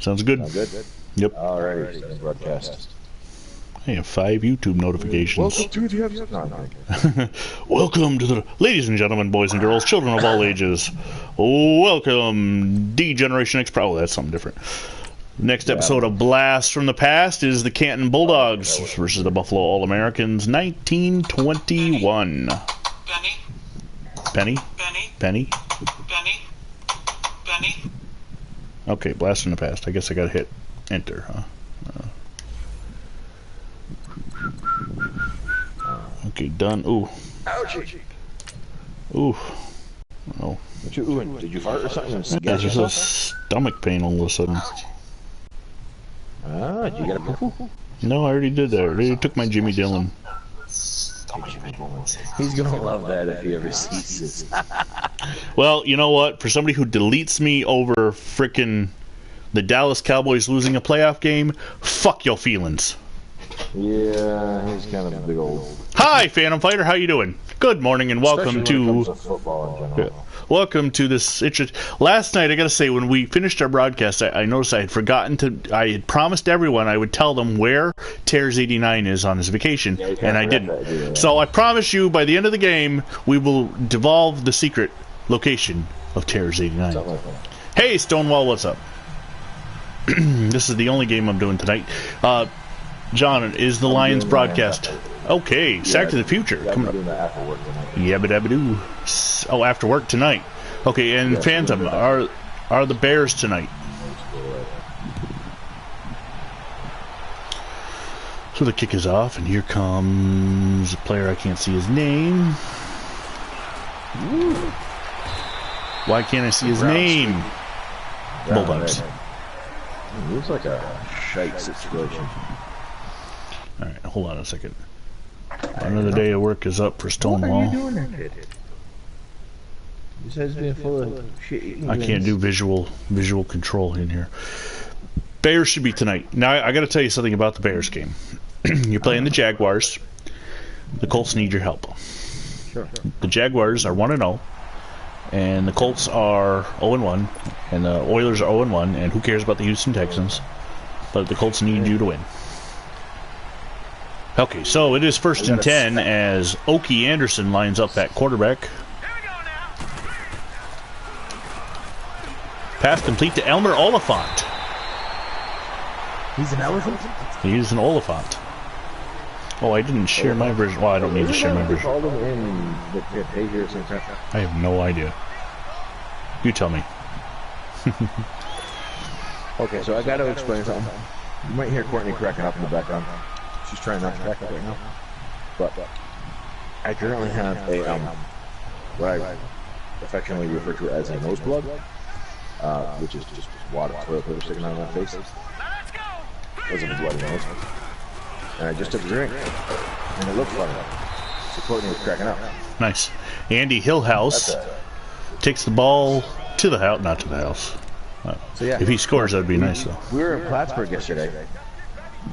Sounds good. Sound good? Yep. Alright, broadcast. I have 5 YouTube notifications. Welcome to the episode. Welcome to the... Ladies and gentlemen, boys and girls, children of all ages. Welcome, D-Generation X Pro. Oh, that's something different. Next episode of Blast from the Past is the Canton Bulldogs versus the Buffalo All-Americans, 1921. Penny? Penny? Okay, Blast from the Past. I guess I gotta hit enter, huh? Okay, done. Ooh. Ouchie. Ooh. Oh. What you oohing? Did you fart or something? There's just a stomach pain all of a sudden. Ah, did you get a poo-poo? No, I already did that. I already took my Jimmy Dillon. He's gonna love that if he ever sees this. Well, you know what? For somebody who deletes me over frickin' the Dallas Cowboys losing a playoff game, fuck your feelings. Yeah, he's kind of a big old... Hi, Phantom Fighter. How you doing? Good morning and welcome to... football in general. Welcome to this... Last night, I gotta say, when we finished our broadcast, I noticed I had forgotten to... I had promised everyone I would tell them where Tears89 is on his vacation, and I didn't. So I promise you, by the end of the game, we will devolve the secret location of Tears89. Hey, Stonewall, what's up? This is the only game I'm doing tonight. John, is the Lions broadcast? Okay, yeah, Sack to the Future. Yeah, coming up. After work tonight. Yabba dabba doo. Oh, after work tonight. Okay, and yes, Phantom, are the Bears tonight? So the kick is off, and here comes a player I can't see his name. Ooh. Why can't I see his name? Bulldogs. It looks like a shite situation. Alright, hold on a second. Another day of work is up for Stonewall. What are you doing there, kid? Besides being full of shit. I can't do visual control in here. Bears should be tonight. Now, I got to tell you something about the Bears game. You're playing the Jaguars. The Colts need your help. Sure. The Jaguars are 1-0, and the Colts are 0-1, and the Oilers are 0-1, and who cares about the Houston Texans? But the Colts need you to win. Okay, so it is 1st and 10 as Okie Anderson lines up at quarterback. Pass complete to Elmer Oliphant. He's an elephant? He's an Oliphant. Oh, I didn't share my version. Well, I don't need to share my version. I have no idea. You tell me. Okay, so I got to explain something. You might hear Courtney cracking up in the background. She's trying not to crack up right now. But I currently have a what I affectionately refer to as a nose plug, which is just water toilet paper sticking out of my face because of a bloody nose. And I just took a drink, and it looked funny. So Courtney was cracking up. Nice. Andy Hillhouse takes the ball to the house, not to the house. So yeah, if he scores, that'd be nice though. We were in Plattsburgh yesterday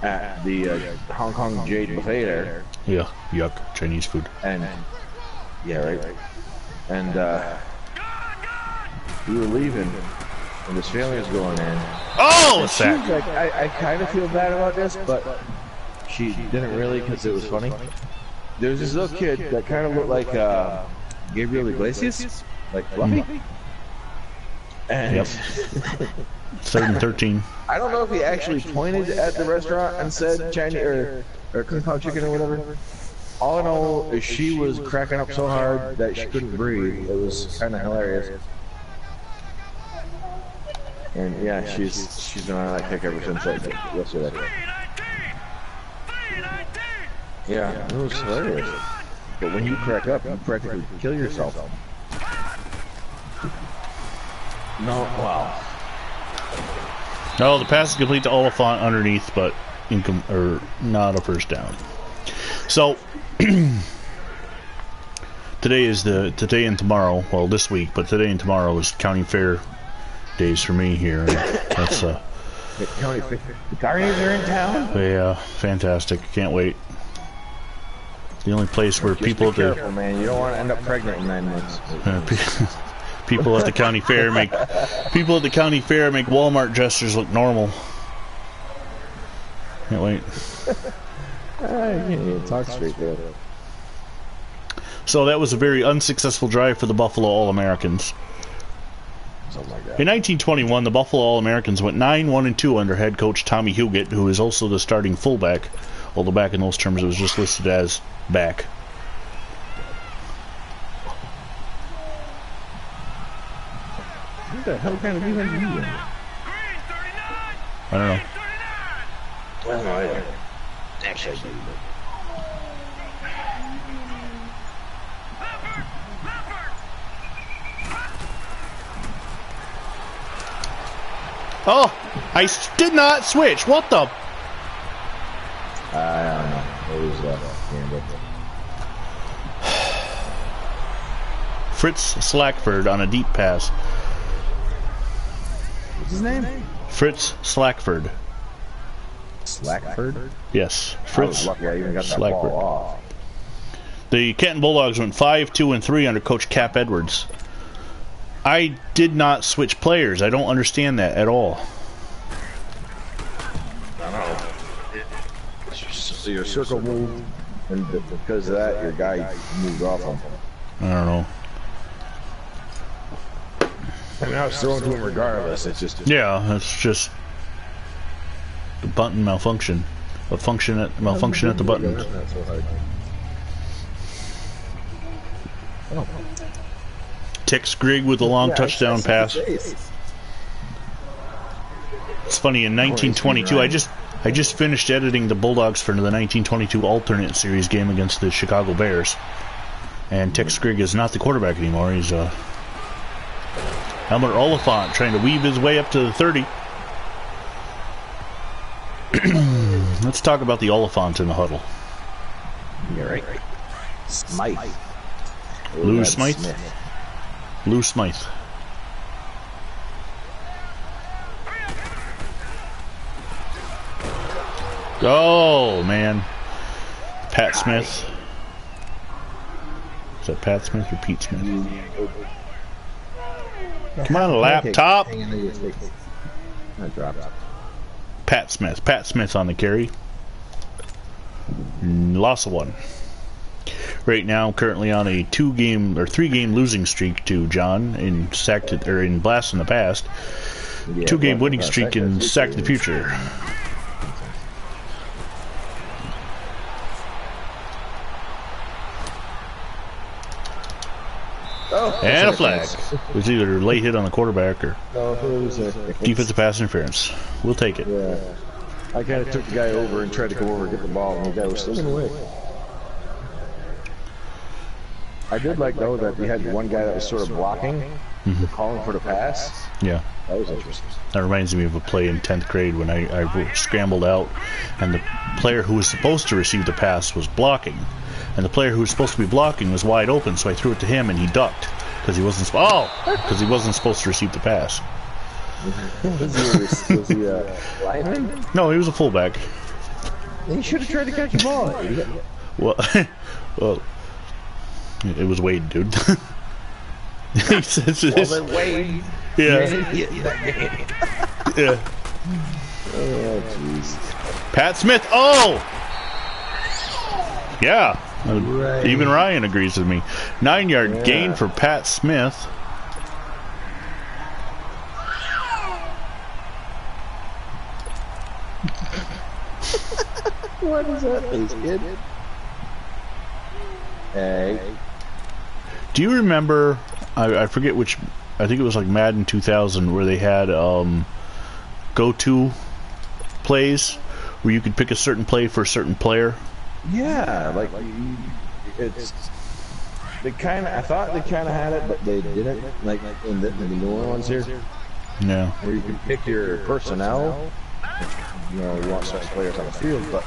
at the Hong Kong Jade Buffet there. Yeah, yuck, Chinese food. And yeah, right. And we were leaving, and this family was going in. Oh, and she was like, I kind of feel bad about this, but she didn't really because it was funny. There was this little kid that kind of looked like Gabriel Iglesias, like Fluffy. And yep. 3rd and 13. I don't know if he actually pointed at the restaurant and said Chinese or Kung Pao chicken or whatever. All I know is she was cracking up so hard that she couldn't breathe. It was kind of hilarious. And yeah, she's been on that kick ever since yesterday. Yeah, it was hilarious. But when you crack up, you practically kill yourself. No, wow. No, the pass is complete to Oliphant underneath, but not a first down. So today and tomorrow. Well, this week, but today and tomorrow is county fair days for me here. And that's the Guardians are in town. Yeah, fantastic. Can't wait. The only place where Just be careful, man. You don't want to end up pregnant in 9 months. People at the county fair make Walmart gestures look normal. Can't wait. Yeah, talk straight there. So that was a very unsuccessful drive for the Buffalo All-Americans. Something like that. In 1921, the Buffalo All-Americans went 9-1-2 under head coach Tommy Huguet, who is also the starting fullback, although back in those terms it was just listed as back. What the hell kind of defense are you in? I don't know. Well, I don't. Actually, I do. Oh, I did not switch. What the? I don't know. It was gambit. Fritz Slackford on a deep pass. What's his name? Fritz Slackford. Slackford? Yes, I was Fritz lucky I even got that Slackford. ball off. The Canton Bulldogs went 5-2-3 under Coach Cap Edwards. I did not switch players. I don't understand that at all. I don't know. So your circle moved, and because of that, your guy moved off him. I don't know. I mean, I was throwing to him regardless. It's just Yeah, it's just the button malfunction. Malfunction at the buttons. Not so hard. Oh. Tex Grigg with a long touchdown pass. It's It's funny, in 1922, I just finished editing the Bulldogs for the 1922 alternate series game against the Chicago Bears. And Tex Grigg is not the quarterback anymore. He's Helmut Oliphant trying to weave his way up to the 30. Let's talk about the Oliphant in the huddle. You're right. Smythe. Lou Smythe? Lou Smythe. Oh, man. Pat Smith. Is that Pat Smith or Pete Smith? Come on, laptop. I dropped. Pat Smith. Pat Smith on the carry. Loss of one. Right now, currently on a 3-game losing streak to John in in Blast in the past. Yeah, 2-game winning streak in Sack the Future. Oh, And a flag. It was either late hit on the quarterback or defensive pass interference. We'll take it. Yeah. I kind of took the guy over and tried to go over and get the ball, and the guy was still in the way. I did like, though, that we had one guy that was sort of blocking, calling for the pass. Yeah. That was interesting. That reminds me of a play in 10th grade when I scrambled out, and the player who was supposed to receive the pass was blocking. And the player who was supposed to be blocking was wide open, so I threw it to him, and he ducked because he wasn't supposed to receive the pass. Was he a lineman? No, he was a fullback. He should have tried to catch the ball. Well, it was Wade, dude. He says this. Well, then Wade. Yeah. Yeah. Oh, jeez. Pat Smith. Oh. Yeah. Right. Even Ryan agrees with me. 9-yard gain for Pat Smith. What is that face, kid? Hey. Do you remember, I forget which, I think it was like Madden 2000, where they had go-to plays where you could pick a certain play for a certain player? Yeah, like it's they kind of. I thought they kind of had it, but they didn't. Like in the newer ones here, Yeah. where you can pick your personnel. You know, you want certain players on the field, but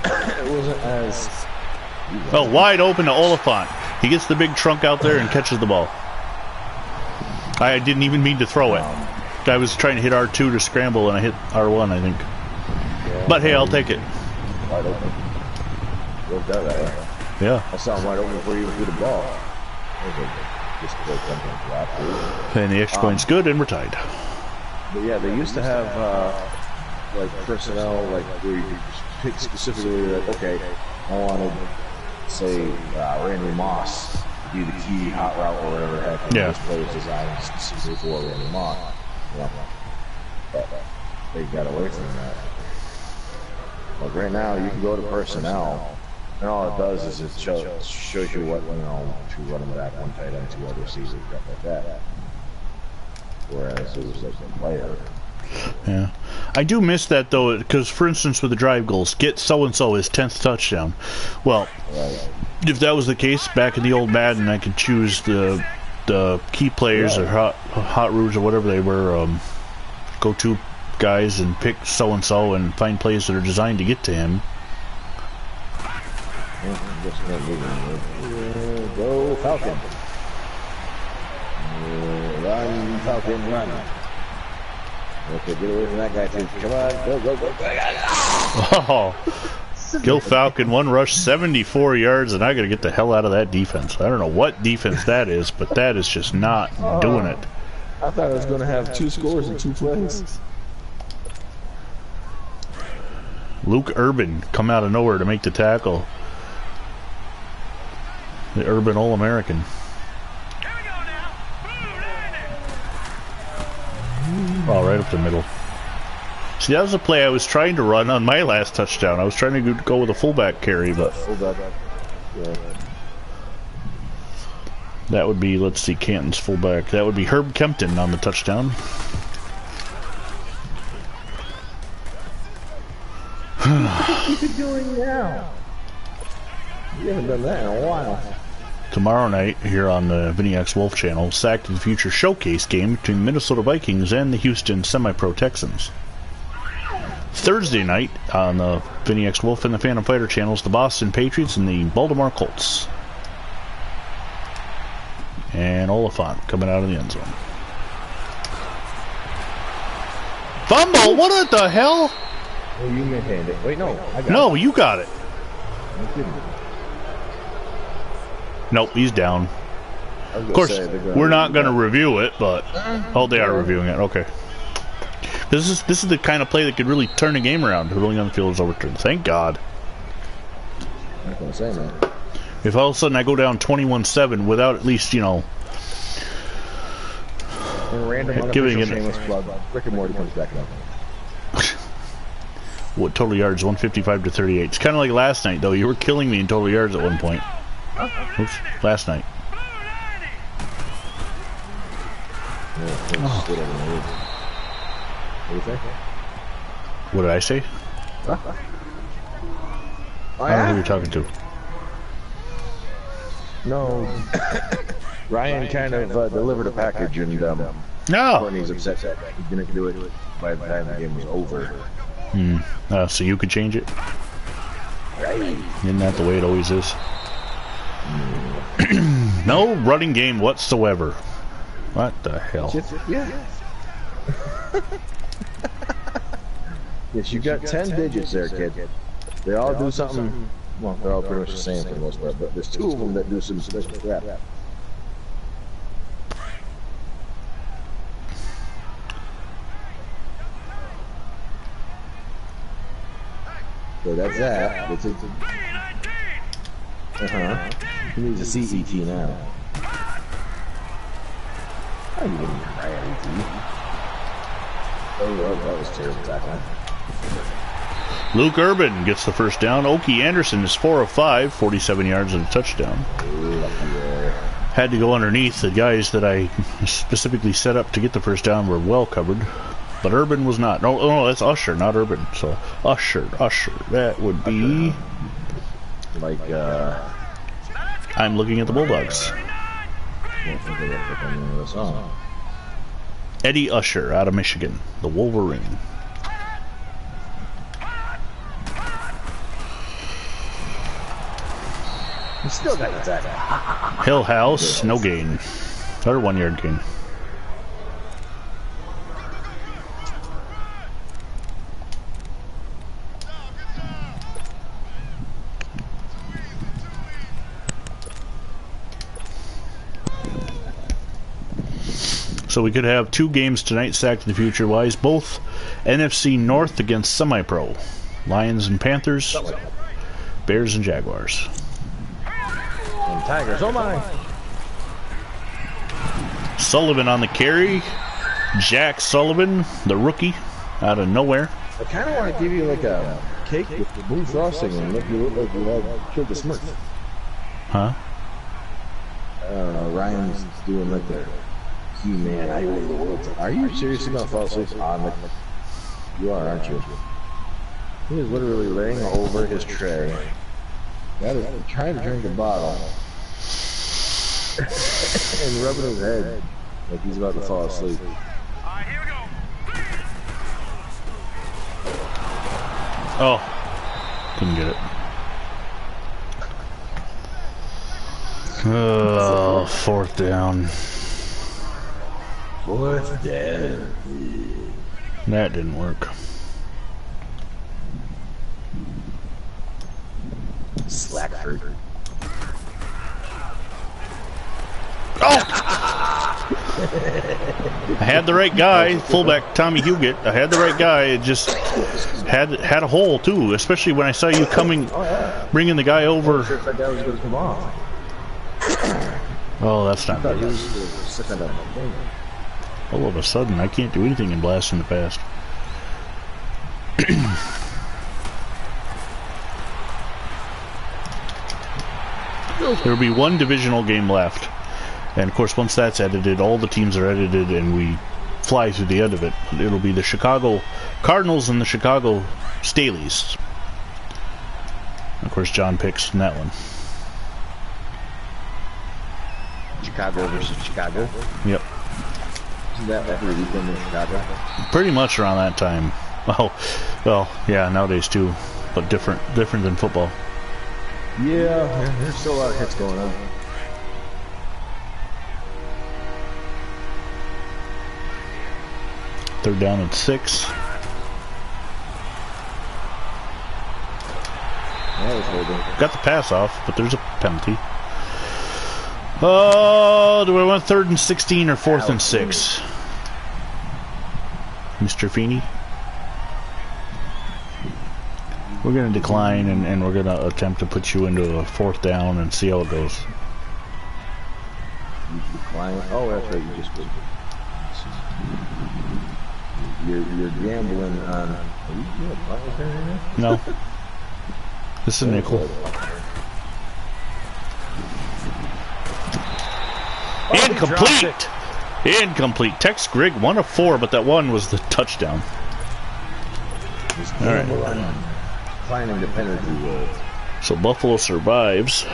it wasn't as. Oh, wide open to Oliphant. He gets the big trunk out there and catches the ball. I didn't even mean to throw it. I was trying to hit R2 to scramble, and I hit R1, I think. Yeah, But hey, I'll take it. wide open. Worked out that way. Yeah. I saw him wide open before he even threw the ball. Just play something drop. And the extra point's good, and we're tied. But yeah, they used to have like personnel, like where you pick specifically, like, okay, I wanted, say, Randy Moss to be the key hot route or whatever the heck. Yeah. This play was designed specifically for Randy Moss. You know? But they got away from that. Like right now, you can go to personnel, and all it does is it shows you what, you know, two running back, one tight end, two other receivers, stuff like that. Whereas it was like a player. Yeah, I do miss that though, because for instance with the drive goals, get so and so his 10th touchdown. Well, if that was the case back in the old Madden, I could choose the key players or hot routes or whatever they were, go-to guys, and pick so and so and find plays that are designed to get to him. Go Falcon! Run, Falcon, run! Okay, get away from that guy too. Come on, go, go, go. Oh, Gil Falcon, one rush, 74 yards, and I got to get the hell out of that defense. I don't know what defense that is, but that is just not doing it. I thought I was going to have 2 scores in 2 plays. Luke Urban come out of nowhere to make the tackle. The Urban All-American. Oh, right up the middle. See, that was a play I was trying to run on my last touchdown. I was trying to go with a fullback carry, but that would be, let's see, Canton's fullback. That would be Herb Kempton on the touchdown. What are you doing now? You haven't done that in a while. Tomorrow night, here on the VinnyXWolf channel, Sack to the Future showcase game between the Minnesota Vikings and the Houston Semi-Pro Texans. Thursday night, on the VinnyXWolf and the Phantom Fighter channels, the Boston Patriots and the Baltimore Colts. And Oliphant coming out of the end zone. Fumble! What the hell? Oh, you maintained it. Wait, no. I got No, you got it. I didn't. Nope, he's down. Of course, we're not going to review it, but oh, they are reviewing it. Okay. This is the kind of play that could really turn the game around. The ruling on the field is overturned. Thank God. I'm not going to say that. If all of a sudden I go down 21-7 without at least, you know, giving it shameless plug, Rick and Morty comes back up. What total yards? 155 to 38. It's kind of like last night, though. You were killing me in total yards at one point. Oops, last night. Oh. What do you think? What did I say? Oh, I don't know who you're talking to. No. Ryan kind of delivered a package, and No. Courtney's upset that he didn't do it by the time the game was over. So you could change it? Right. Isn't that the way it always is? No running game whatsoever. What the hell? Yeah. Yes, you got 10 digits there, kid. They all do something. Well, they're all pretty much the same for the most part, but there's 2 of them that do some special crap. So that's that. It's he needs a CET now. I didn't even try CET. Oh, well, that was terrible tackling. Luke Urban gets the first down. Okie Anderson is 4 of 5, 47 yards and a touchdown. Had to go underneath. The guys that I specifically set up to get the first down were well covered. But Urban was not. No, that's Usher, not Urban. So, Usher. That would be... Like, I'm looking at the Bulldogs. Eddie Usher out of Michigan. The Wolverine. He still got the tackle. Hill House, no gain. Or 1 yard gain. So we could have 2 games tonight stacked in the future wise. Both NFC North against semi-pro. Lions and Panthers. Bears and Jaguars. And Tigers, oh my! Sullivan on the carry. Jack Sullivan, the rookie, out of nowhere. I kind of want to give you like a cake with the blue frosting and make you look like you have killed the Smurf. Huh? I don't know, Ryan's doing like the He-Man, I rule the world. Are you seriously going to fall asleep on the... You are, aren't you? He is literally laying over his tray. That is trying to drink a bottle. And rubbing his head like he's about to fall asleep. Here we go. Oh. Couldn't get it. Oh, 4th down. 4th down. That didn't work. Slackford. Oh! I had the right guy, fullback Tommy Huguet. I had the right guy. It just had a hole too, especially when I saw you coming, bringing the guy over. That guy was going to come off. Oh, that's not He good. was sitting on that thing. All of a sudden, I can't do anything in Blast from the Past. There will be 1 divisional game left. And of course, once that's edited, all the teams are edited and we fly through the end of it. It'll be the Chicago Cardinals and the Chicago Staleys. Of course, John picks in that one. Chicago versus Chicago. Yep. Isn't that every weekend in Chicago? Pretty much around that time. Well, yeah, nowadays too, but different than football. Yeah, there's still a lot of hits going on. Third down and 6. That was holding. Got the pass off, but there's a penalty. Oh, do I want 3rd and 16 or 4th and 6? Mr. Feeney? We're going to decline and we're going to attempt to put you into a 4th down and see how it goes. You decline. Oh, that's right. You just did. You're gambling on. Are you doing a punt return right now? No. This is nickel. Incomplete! Incomplete. Tex Grigg, 1 of 4, but that one was the touchdown. All right. Declining the penalty roll. So Buffalo survives.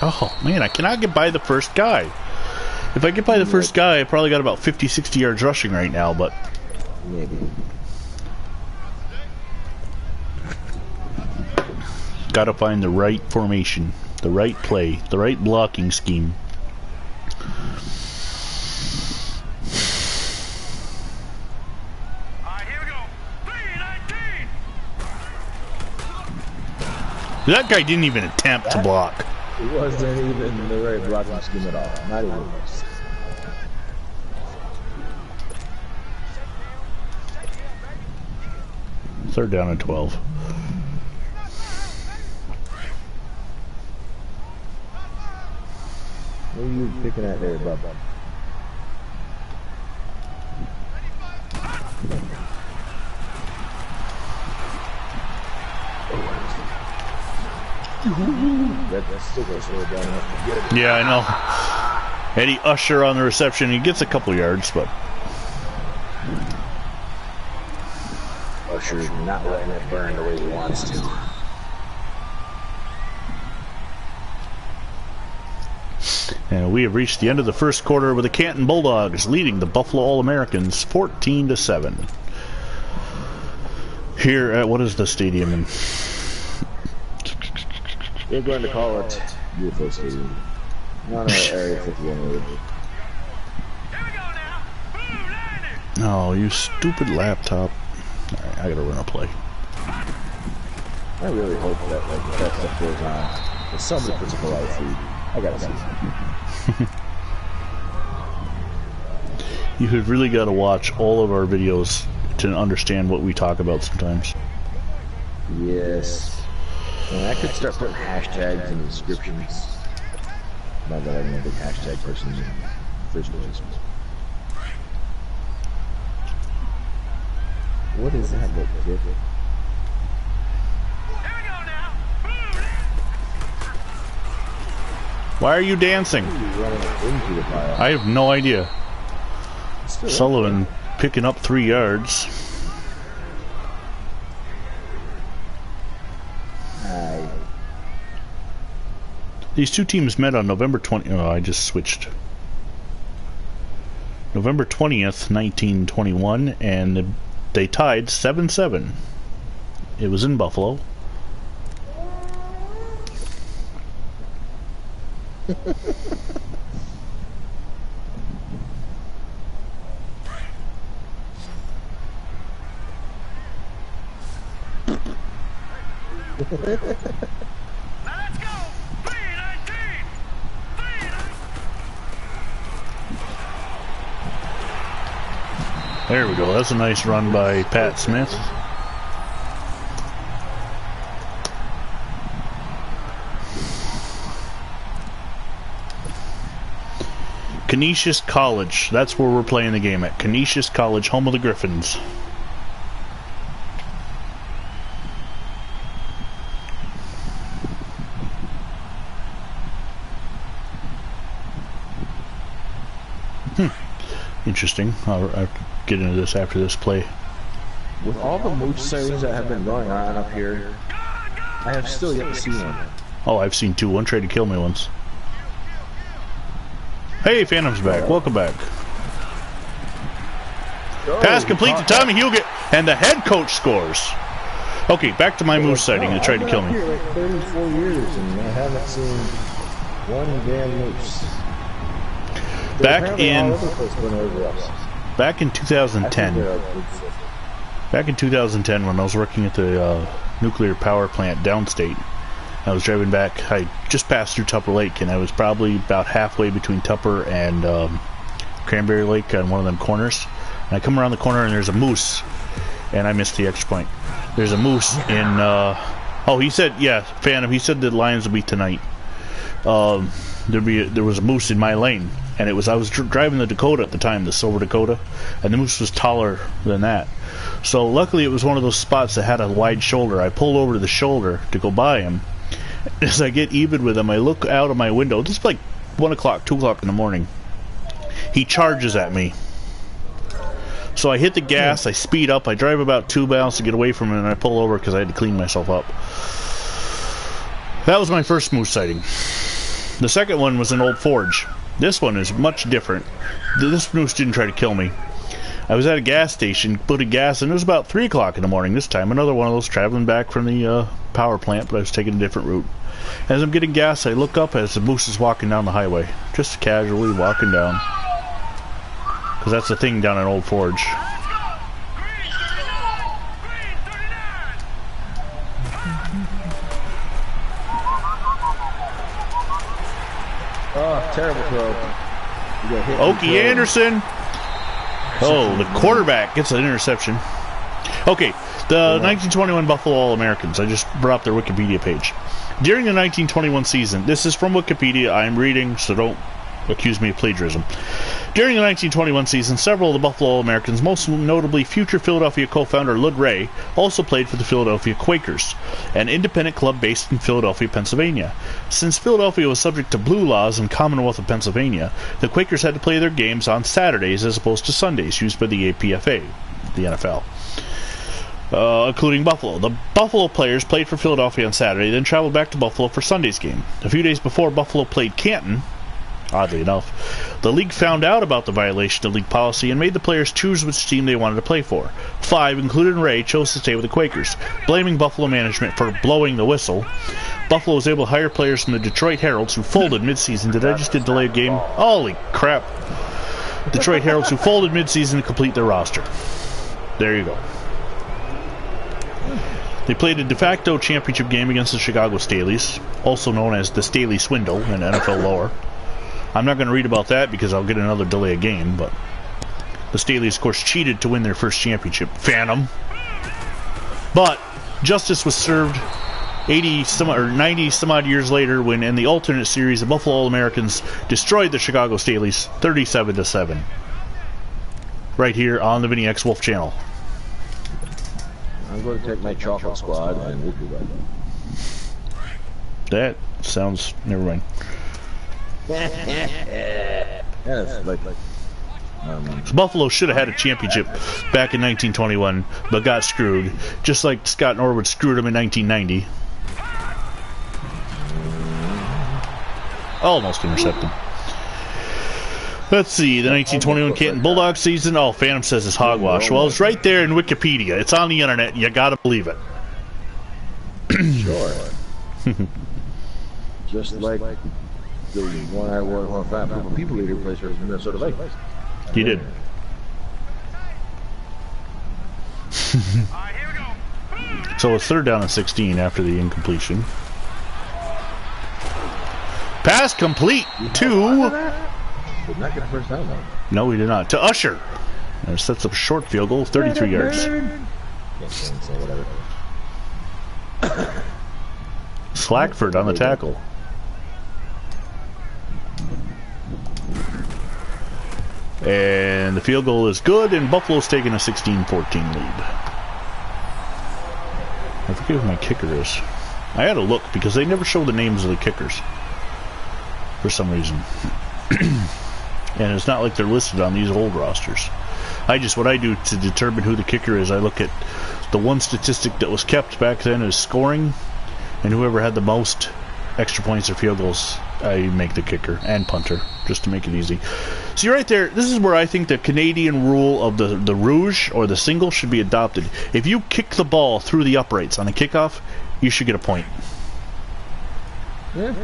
Oh, man, I cannot get by the first guy. If I get by the first guy, I probably got about 50, 60 yards rushing right now, but... Maybe. Gotta find the right formation, the right play, the right blocking scheme. Here we go. 319. That guy didn't even attempt to block. It wasn't even the right blocking scheme at all. Not even close. Third down and 12. What are you picking at there, bub? That's still going to slow it down enough to get it. Yeah, I know. Eddie Usher on the reception. He gets a couple yards, but... Usher's not letting it burn the way he wants to. And we have reached the end of the first quarter with the Canton Bulldogs leading the Buffalo All-Americans 14-7. Here at, what is the stadium in? They're going to call it UFO Stadium. Not an Area 51 road. Here we go now. Blue Niners. Oh, you stupid laptop. Alright, I gotta run a play. I really hope that like that stuff goes on. That somebody puts a light feed. I gotta see. You have really got to watch all of our videos to understand what we talk about sometimes. Yes. And I could start putting hashtags in the descriptions. Not that I'm a big hashtag person in the first place. What is that look, kid? Here we go now. Why are you dancing? Running into the pile. I have no idea. Sullivan picking up 3 yards. These two teams met on November 20th. Oh, I just switched. November 20th, 1921, and they tied 7-7. It was in Buffalo. Now let's go. 319. There we go. That's a nice run by Pat Smith. Canisius College. That's where we're playing the game at. Canisius College, home of the Griffins. Interesting. I'll get into this after this play. With all the moose sightings that have been going on up here, I have still yet to see one. Oh, I've seen two. One tried to kill me once. Hey, Phantom's back. Welcome back. Pass complete to Tommy Huget, and the head coach scores. Okay, back to my moose sighting that tried to kill me. I've been up here like 34 years, and I haven't seen one damn moose. Back in 2010. Back in 2010, when I was working at the nuclear power plant downstate, I was driving back. I just passed through Tupper Lake, and I was probably about halfway between Tupper and Cranberry Lake on one of them corners. And I come around the corner, and there's a moose, and I missed the extra point. There's a moose in. Oh, he said, yeah, Phantom. He said the Lions will be tonight. There was a moose in my lane, and I was driving the Dakota at the time, the silver Dakota, and the moose was taller than that. So luckily it was one of those spots that had a wide shoulder. I pulled over to the shoulder to go by him. As I get even with him, I look out of my window. This is like 1 o'clock, 2 o'clock in the morning. He charges at me. So I hit the gas, I speed up, I drive about 2 miles to get away from him, and I pull over because I had to clean myself up. That was my first moose sighting. The second one was in Old Forge. This one is much different. This moose didn't try to kill me. I was at a gas station, putting gas, and it was about 3 o'clock in the morning this time. Another one of those traveling back from the power plant, but I was taking a different route. As I'm getting gas, I look up as the moose is walking down the highway. Just casually walking down. Because that's the thing down in Old Forge. Oh, terrible throw. Okie Anderson. Oh, the quarterback gets an interception. Okay, the 1921 Buffalo All-Americans. I just brought up their Wikipedia page. During the 1921 season, this is from Wikipedia, I'm reading, so don't accuse me of plagiarism. During the 1921 season, several of the Buffalo All-Americans, most notably future Philadelphia co-founder Lud Ray, also played for the Philadelphia Quakers, an independent club based in Philadelphia, Pennsylvania. Since Philadelphia was subject to blue laws in Commonwealth of Pennsylvania, the Quakers had to play their games on Saturdays as opposed to Sundays, used by the APFA, the NFL. Including Buffalo. The Buffalo players played for Philadelphia on Saturday, then traveled back to Buffalo for Sunday's game. A few days before Buffalo played Canton, oddly enough, the league found out about the violation of league policy and made the players choose which team they wanted to play for. 5, including Ray, chose to stay with the Quakers, blaming Buffalo management for blowing the whistle. Buffalo was able to hire players from the Detroit Heralds who folded mid-season. Did I just delay a game? Holy crap. Detroit Heralds, who folded midseason to complete their roster. There you go. They played a de facto championship game against the Chicago Staleys, also known as the Staley Swindle in NFL lore. I'm not going to read about that because I'll get another delay of game, but the Staleys, of course, cheated to win their first championship. Phantom. But justice was served 90 some odd years later when, in the alternate series, the Buffalo All-Americans destroyed the Chicago Staleys 37-7. Right here on the VinnyXWolf channel. I'm going to take my chocolate squad and we'll be right back. That sounds... never mind. Yeah, it's like Buffalo should have had a championship back in 1921, but got screwed, just like Scott Norwood screwed them in 1990. Almost intercepted. Let's see, the 1921 Canton Bulldogs season. Oh, Phantom says it's hogwash. Well, it's right there in Wikipedia. It's on the internet. You gotta believe it. Sure. Just like the one I wore on Fat People Leader place for Minnesota Vikings. You did. Alright, here we go. So it's 3rd down and 16 after the incompletion. Pass complete to... Did not get a first down though. No, we did not. To Usher. That sets up a short field goal, 33 yards. Slackford on the tackle. And the field goal is good, and Buffalo's taking a 16-14 lead. I forget who my kicker is. I had to look because they never show the names of the kickers for some reason. And it's not like they're listed on these old rosters. What I do to determine who the kicker is, I look at the one statistic that was kept back then as scoring, and whoever had the most extra points or field goals, I make the kicker and punter, just to make it easy. See right there, this is where I think the Canadian rule of the rouge or the single should be adopted. If you kick the ball through the uprights on a kickoff, you should get a point. Yeah.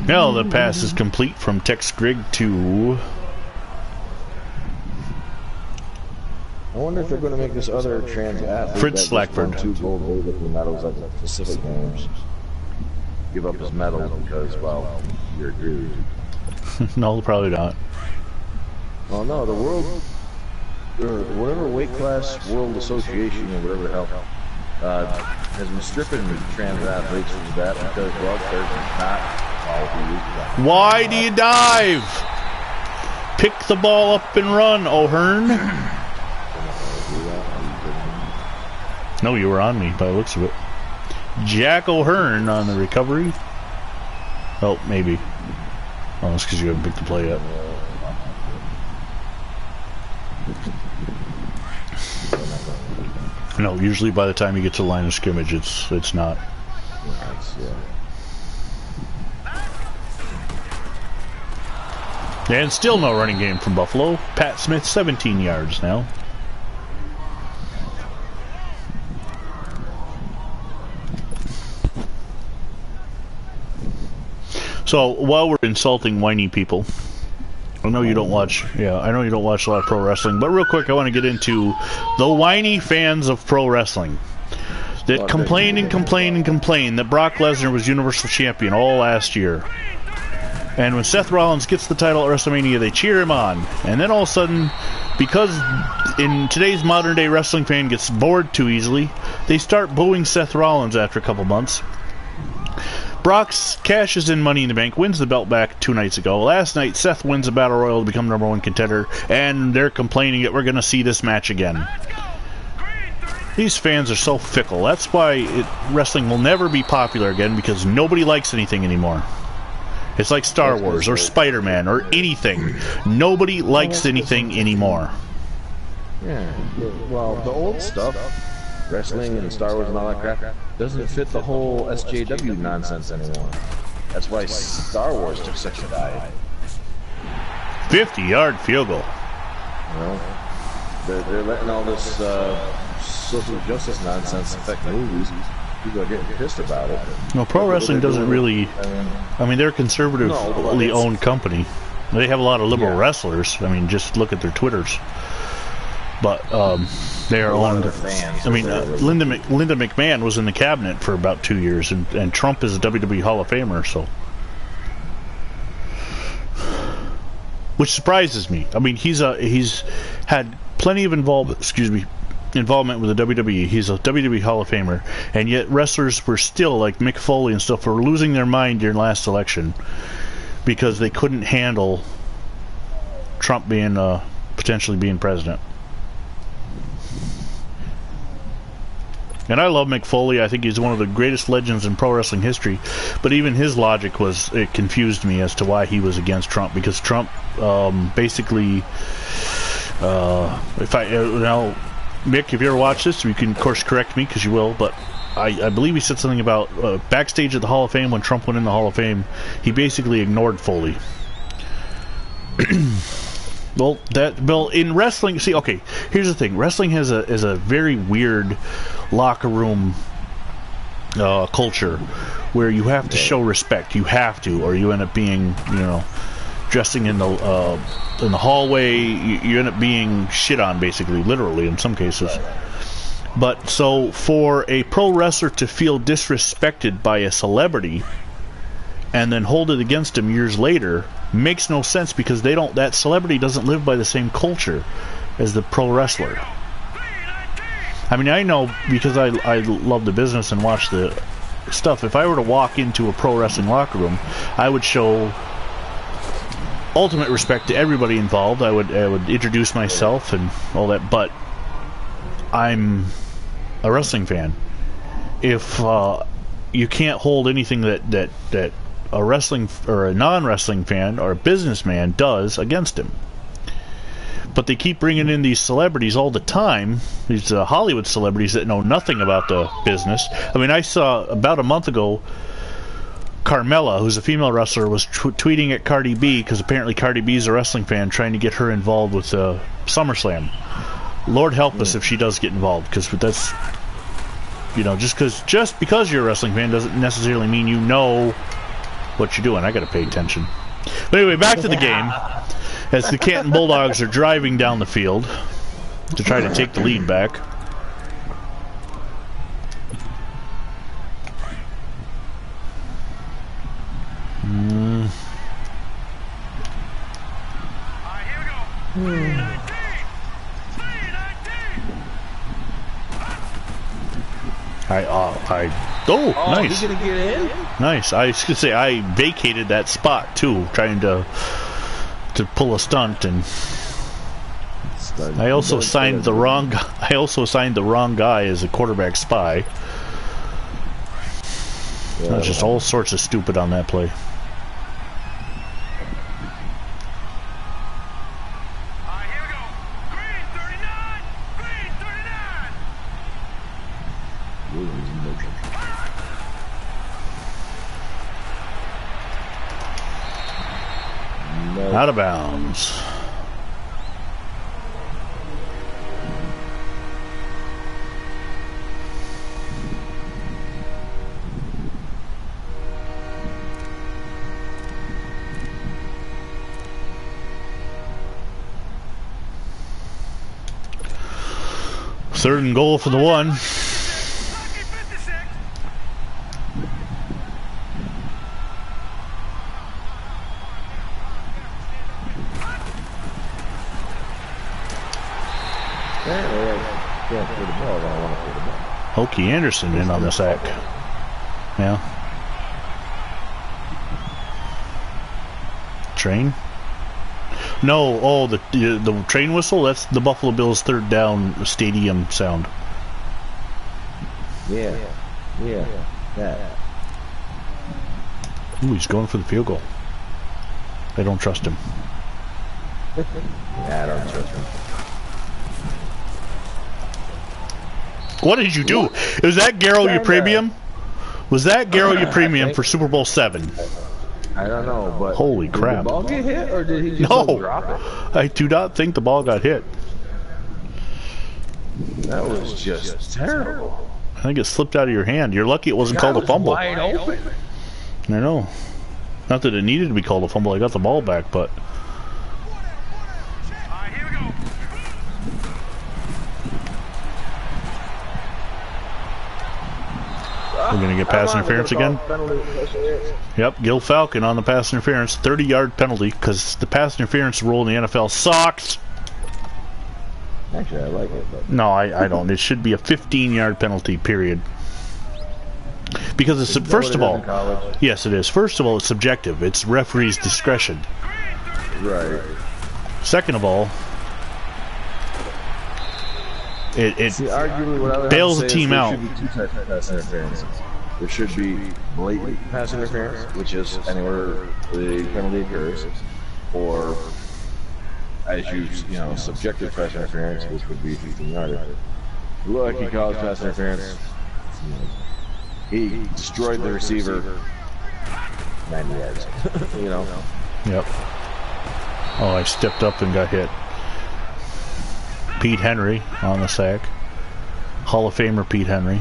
Now the pass is complete from Tex Grigg to... I wonder if they're going to make this other trans athlete Fritz Slackford. 2 gold weightlifting medals at the Pacific Games give up his medal because, well, you're a dude. No, probably not. Oh no, the world, or whatever weight class world association or whatever the hell, has been stripping trans athletes from that because, well, there's not all the weak. Why do you dive? Pick the ball up and run, O'Hearn. No, you were on me by the looks of it. Jack O'Hearn on the recovery. Oh, maybe. Oh, that's because you haven't picked the play up. No, usually by the time you get to the line of scrimmage, it's not. And still no running game from Buffalo. Pat Smith, 17 yards now. So while we're insulting whiny people, I know you don't watch. Yeah, I know you don't watch a lot of pro wrestling, but real quick, I want to get into the whiny fans of pro wrestling that complain and complain and complain that Brock Lesnar was Universal Champion all last year, and when Seth Rollins gets the title at WrestleMania, they cheer him on, and then all of a sudden, because in today's modern day wrestling fan gets bored too easily, they start booing Seth Rollins after a couple months. Brock cashes in Money in the Bank, wins the belt back 2 nights ago. Last night, Seth wins the Battle Royal to become #1 contender, and they're complaining that we're going to see this match again. These fans are so fickle. That's why wrestling will never be popular again, because nobody likes anything anymore. It's like Star Wars or Spider-Man or anything. Nobody likes anything anymore. Yeah, well, the old stuff, wrestling and Star Wars and all that crap, doesn't fit the whole SJW nonsense anymore. That's why Star Wars took such a dive. 50-yard field goal. You know, they're letting all this social justice nonsense affect movies. People are getting pissed about it. No, pro wrestling doesn't really. I mean, they're a conservatively owned company. They have a lot of liberal wrestlers. I mean, just look at their Twitters. But they are owned. I mean, Linda McMahon was in the cabinet for about 2 years, and Trump is a WWE Hall of Famer, so. Which surprises me. I mean, he's had plenty of involvement with the WWE. He's a WWE Hall of Famer, and yet wrestlers were still, like Mick Foley and stuff, were losing their mind during last election because they couldn't handle Trump being potentially being president. And I love Mick Foley. I think he's one of the greatest legends in pro wrestling history. But even his logic it confused me as to why he was against Trump. Because Trump basically, Mick, if you ever watch this, you can of course correct me because you will. But I believe he said something about backstage at the Hall of Fame when Trump went in the Hall of Fame. He basically ignored Foley. Well, in wrestling, see, okay, here's the thing. Wrestling is a very weird locker room culture where you have to show respect. You have to, or you end up being, dressing in the hallway. You end up being shit on, basically, literally, in some cases. But so for a pro wrestler to feel disrespected by a celebrity and then hold it against him years later makes no sense, because that celebrity doesn't live by the same culture as the pro wrestler. I mean, I know, because I love the business and watch the stuff. If I were to walk into a pro wrestling locker room, I would show ultimate respect to everybody involved. I would introduce myself and all that, but I'm a wrestling fan. If you can't hold anything that a wrestling or a non-wrestling fan or a businessman does against him. But they keep bringing in these celebrities all the time, these Hollywood celebrities that know nothing about the business. I mean, I saw about a month ago, Carmella, who's a female wrestler, was tweeting at Cardi B, because apparently Cardi B is a wrestling fan, trying to get her involved with SummerSlam. Lord help us if she does get involved, because that's, just because you're a wrestling fan doesn't necessarily mean you know what you're doing. I got to pay attention. But anyway, back to the game. As the Canton Bulldogs are driving down the field to try to take the lead back. Nice. You gonna get in? Nice. I was gonna say I vacated that spot too, trying to pull a stunt, and I also signed the wrong guy as a quarterback spy. Yeah. There's just all sorts of stupid on that play. Here we go. Green 39. Green 39. Out of bounds. Third and goal for the one. Hokey Anderson in on the sack. Yeah. Train? No, oh, the train whistle? That's the Buffalo Bills' third down stadium sound. Yeah. That. Ooh, he's going for the field goal. I don't trust him. Yeah, I don't trust him. What did you do? Was that Garrow your premium? Was that Garrow your premium for Super Bowl 7? I don't know, but Holy crap. Did the ball get hit, or did he just drop it? I do not think the ball got hit. That was just terrible. I think it slipped out of your hand. You're lucky it wasn't called a fumble. Wide open. I know. Not that it needed to be called a fumble. I got the ball back, but... Here we go. We're going to get pass interference again. Yep, Gil Falcon on the pass interference. 30-yard penalty, because the pass interference rule in the NFL sucks. Actually, I like it. But... No, I don't. It should be a 15-yard penalty, period. Because it's, first of all... Yes, it is. First of all, it's subjective. It's referee's discretion. Right. Second of all... It arguably what I would bails the team out. There should be two types of pass interference. There should be blatant pass interference, which is anywhere the penalty occurs, or as you know, subjective pass interference, which would be 15-yarder. Look, he caused pass interference. He destroyed the receiver. 90 yards. You know. Yep. Oh, I stepped up and got hit. Pete Henry on the sack. Hall of Famer Pete Henry.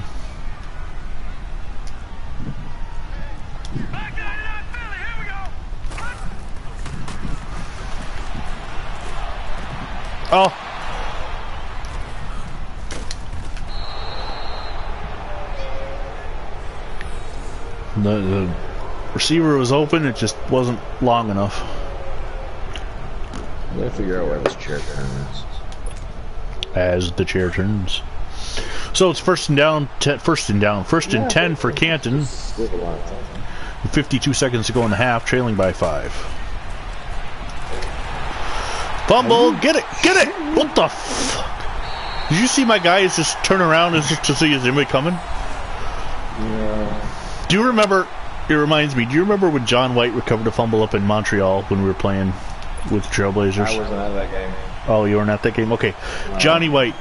Oh. The receiver was open, it just wasn't long enough. I'm gonna figure out where this chair turns. As the chair turns. So it's first and 10 for Canton. 52 seconds to go in the half, trailing by 5. Fumble, get it! What the f... Did you see my guys just turn around and just to see is anybody coming? Yeah. Do you remember, it reminds me, do you remember when John White recovered a fumble up in Montreal when we were playing with Trailblazers? I wasn't at that game. Oh, you weren't at that game? Okay. Johnny White,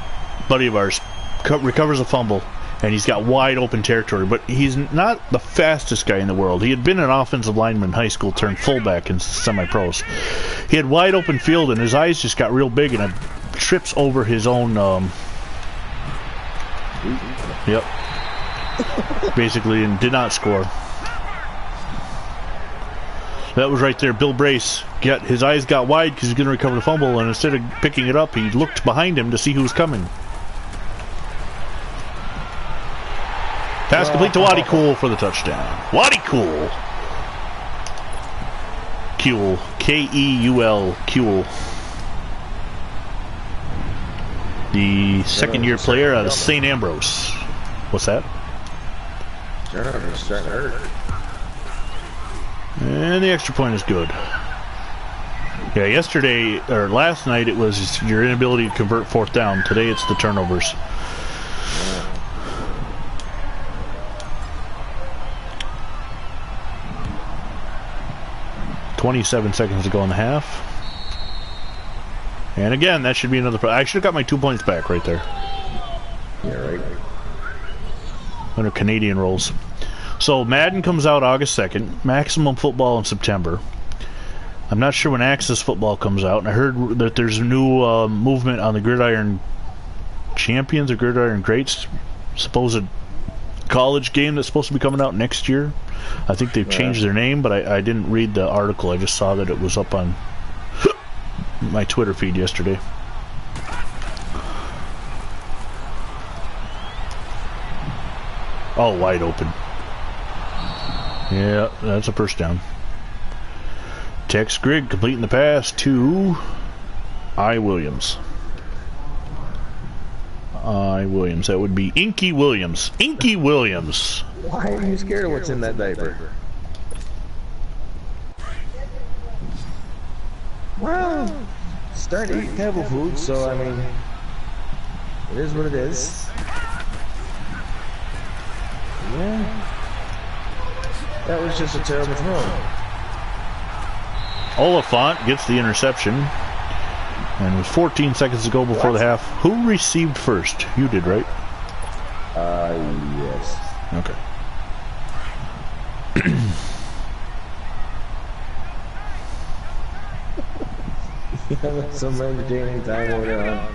buddy of ours, recovers a fumble, and he's got wide open territory, but he's not the fastest guy in the world. He had been an offensive lineman in high school, turned fullback in semi-pros. He had wide open field, and his eyes just got real big, and it trips over his own, yep. Basically, and did not score. That was right there. Bill Brace, his eyes got wide because he's going to recover the fumble, and instead of picking it up, he looked behind him to see who was coming. Pass complete to Waddy Cool for the touchdown. Waddy Cool. Kuhl. K-E-U-L. Kuhl. The second-year player out of St. Ambrose. What's that? Turnover's starting to hurt. And the extra point is good. Yeah, yesterday, or last night, it was your inability to convert fourth down. Today, it's the turnovers. 27 seconds to go in the half. And again, that should be another... I should have got my 2 points back right there. Yeah, right. Under Canadian rules. So Madden comes out August 2nd. Maximum Football in September. I'm not sure when Access Football comes out. And I heard that there's a new movement on the Gridiron Champions or Gridiron Greats supposed college game that's supposed to be coming out next year. I think they've changed their name, but I didn't read the article. I just saw that it was up on my Twitter feed yesterday. Oh, wide open. Yeah, that's a first down. Tex Grigg completing the pass to I. Williams. That would be Inky Williams. Inky Williams. Why are you scared of what's in that diaper? Well, starting to eat table food, so I mean, it is what it is. Yeah. That was just a terrible throw. Oliphant gets the interception. And with 14 seconds to go before the half, who received first? You did, right? Yes. Okay. Some entertaining time over there, huh?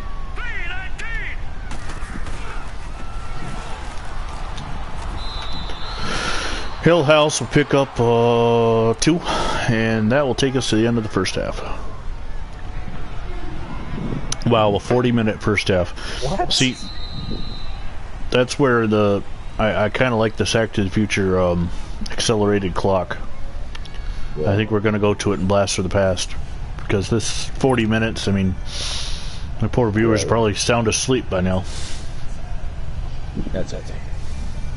Hill House will pick up 2, and that will take us to the end of the first half. Wow, a 40-minute first half. What? See, that's where I kind of like this Back to the Future accelerated clock. Yeah. I think we're going to go to it and blast for the past. Because this 40 minutes, I mean, my poor viewers probably sound asleep by now. That's it.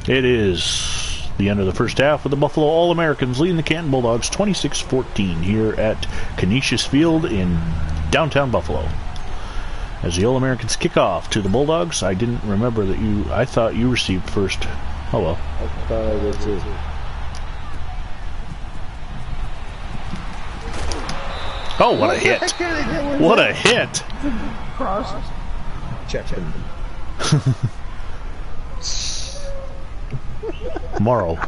It is the end of the first half with the Buffalo All-Americans leading the Canton Bulldogs 26-14 here at Canisius Field in downtown Buffalo. As the All-Americans kick off to the Bulldogs, I didn't remember that I thought you received first. Oh well. I thought I did too. Oh, what a hit! What a hit! Cross. Check him. Morrow.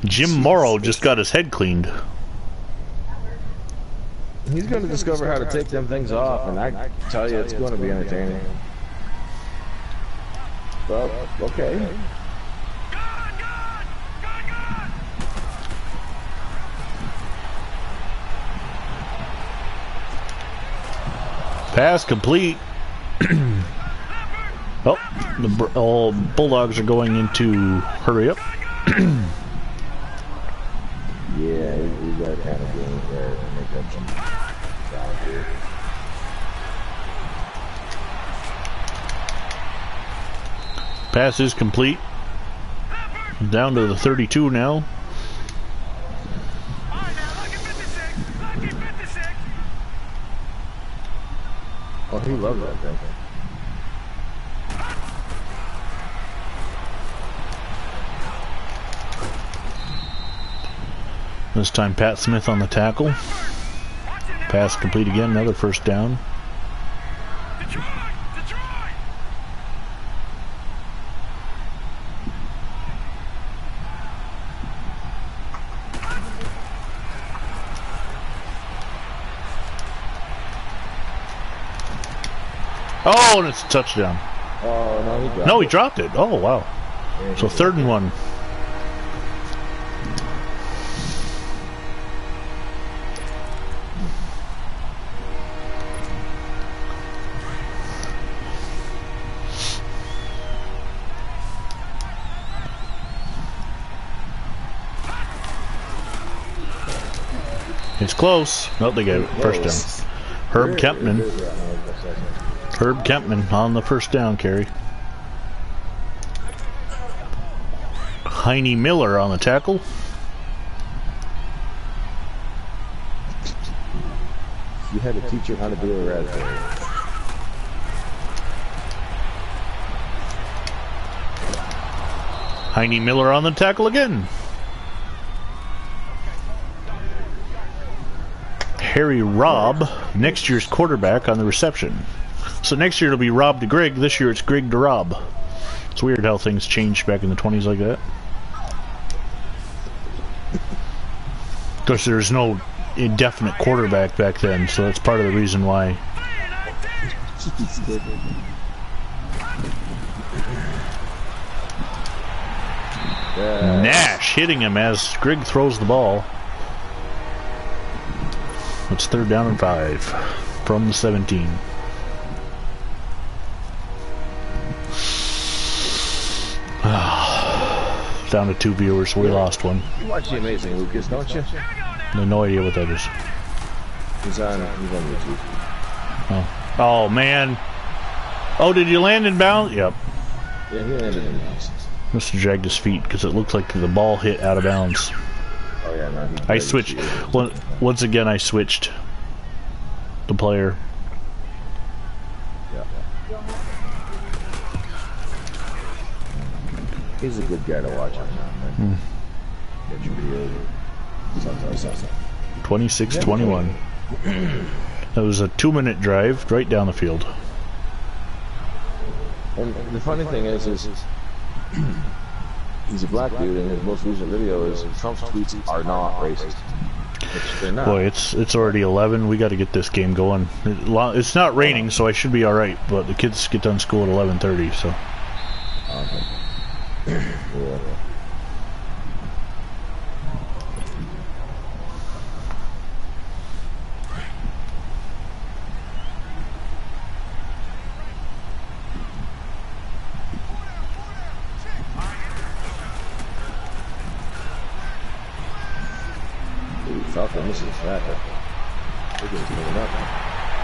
Jim Morrow just got his head cleaned. He's going to discover how to take them things off, and I tell you, it's going to be entertaining. Well, okay. Pass complete. Oh, the all Bulldogs are going into hurry up. Yeah, we got to kind of go in there and make up some down here. Pass is complete. Down to the 32 now. Oh, he loved that thing. This time Pat Smith on the tackle. Pass complete again, another first down. Oh, and it's a touchdown. Oh, no, he dropped it. No, he dropped it. Oh, wow. Yeah, so 3rd and 1. It's close. No, they got it. First down. Herb Kempman on the first down carry. Heine Miller on the tackle. You had to teach her how to do a raspberry. Heine Miller on the tackle again. Harry Robb, next year's quarterback, on the reception. So next year it'll be Rob to Greg. This year it's Greg to Rob. It's weird how things changed back in the 20s like that. Because there's no indefinite quarterback back then, so that's part of the reason why. Nash hitting him as Greg throws the ball. It's 3rd down and 5 from the 17. Down to 2 viewers, so we lost one. You watch The Amazing Lucas, don't you? I have no idea what that is. He's on YouTube. Oh, man. Oh, did you land in bounds? Yep. Yeah, he landed in bounds. Must have dragged his feet because it looked like the ball hit out of bounds. Oh, yeah, no, I switched. Once again, I switched the player. Yeah. He's a good guy to watch on that, man. Get your video. 26-21. That was a 2-minute drive right down the field. And the funny thing is he's a black dude, and his most recent video is Trump's tweets are not racist. they're not. Boy, it's already 11. We got to get this game going. It's not raining, so I should be all right. But the kids get done school at 11:30, so. Yeah.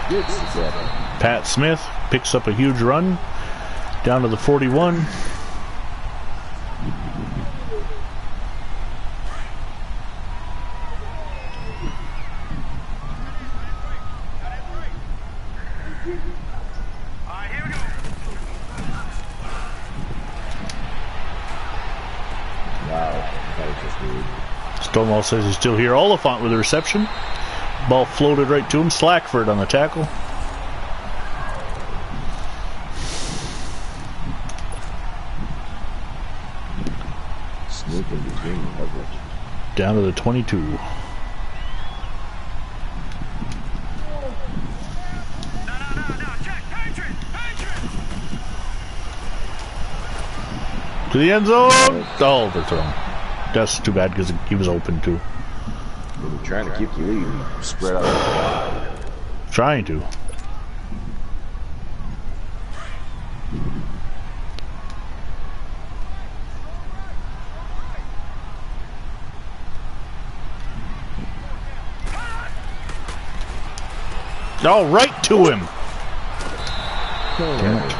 This is that. Pat Smith picks up a huge run down to the 41. Stonewall says he's still here. Oliphant with the reception. Ball floated right to him. Slackford on the tackle. Sneaking between coverage. Down to the 22. To the end zone. Oh, overthrown. That's too bad because he was open too. We're trying to keep the lead spread out. Trying to. Oh, right to him. Damn it.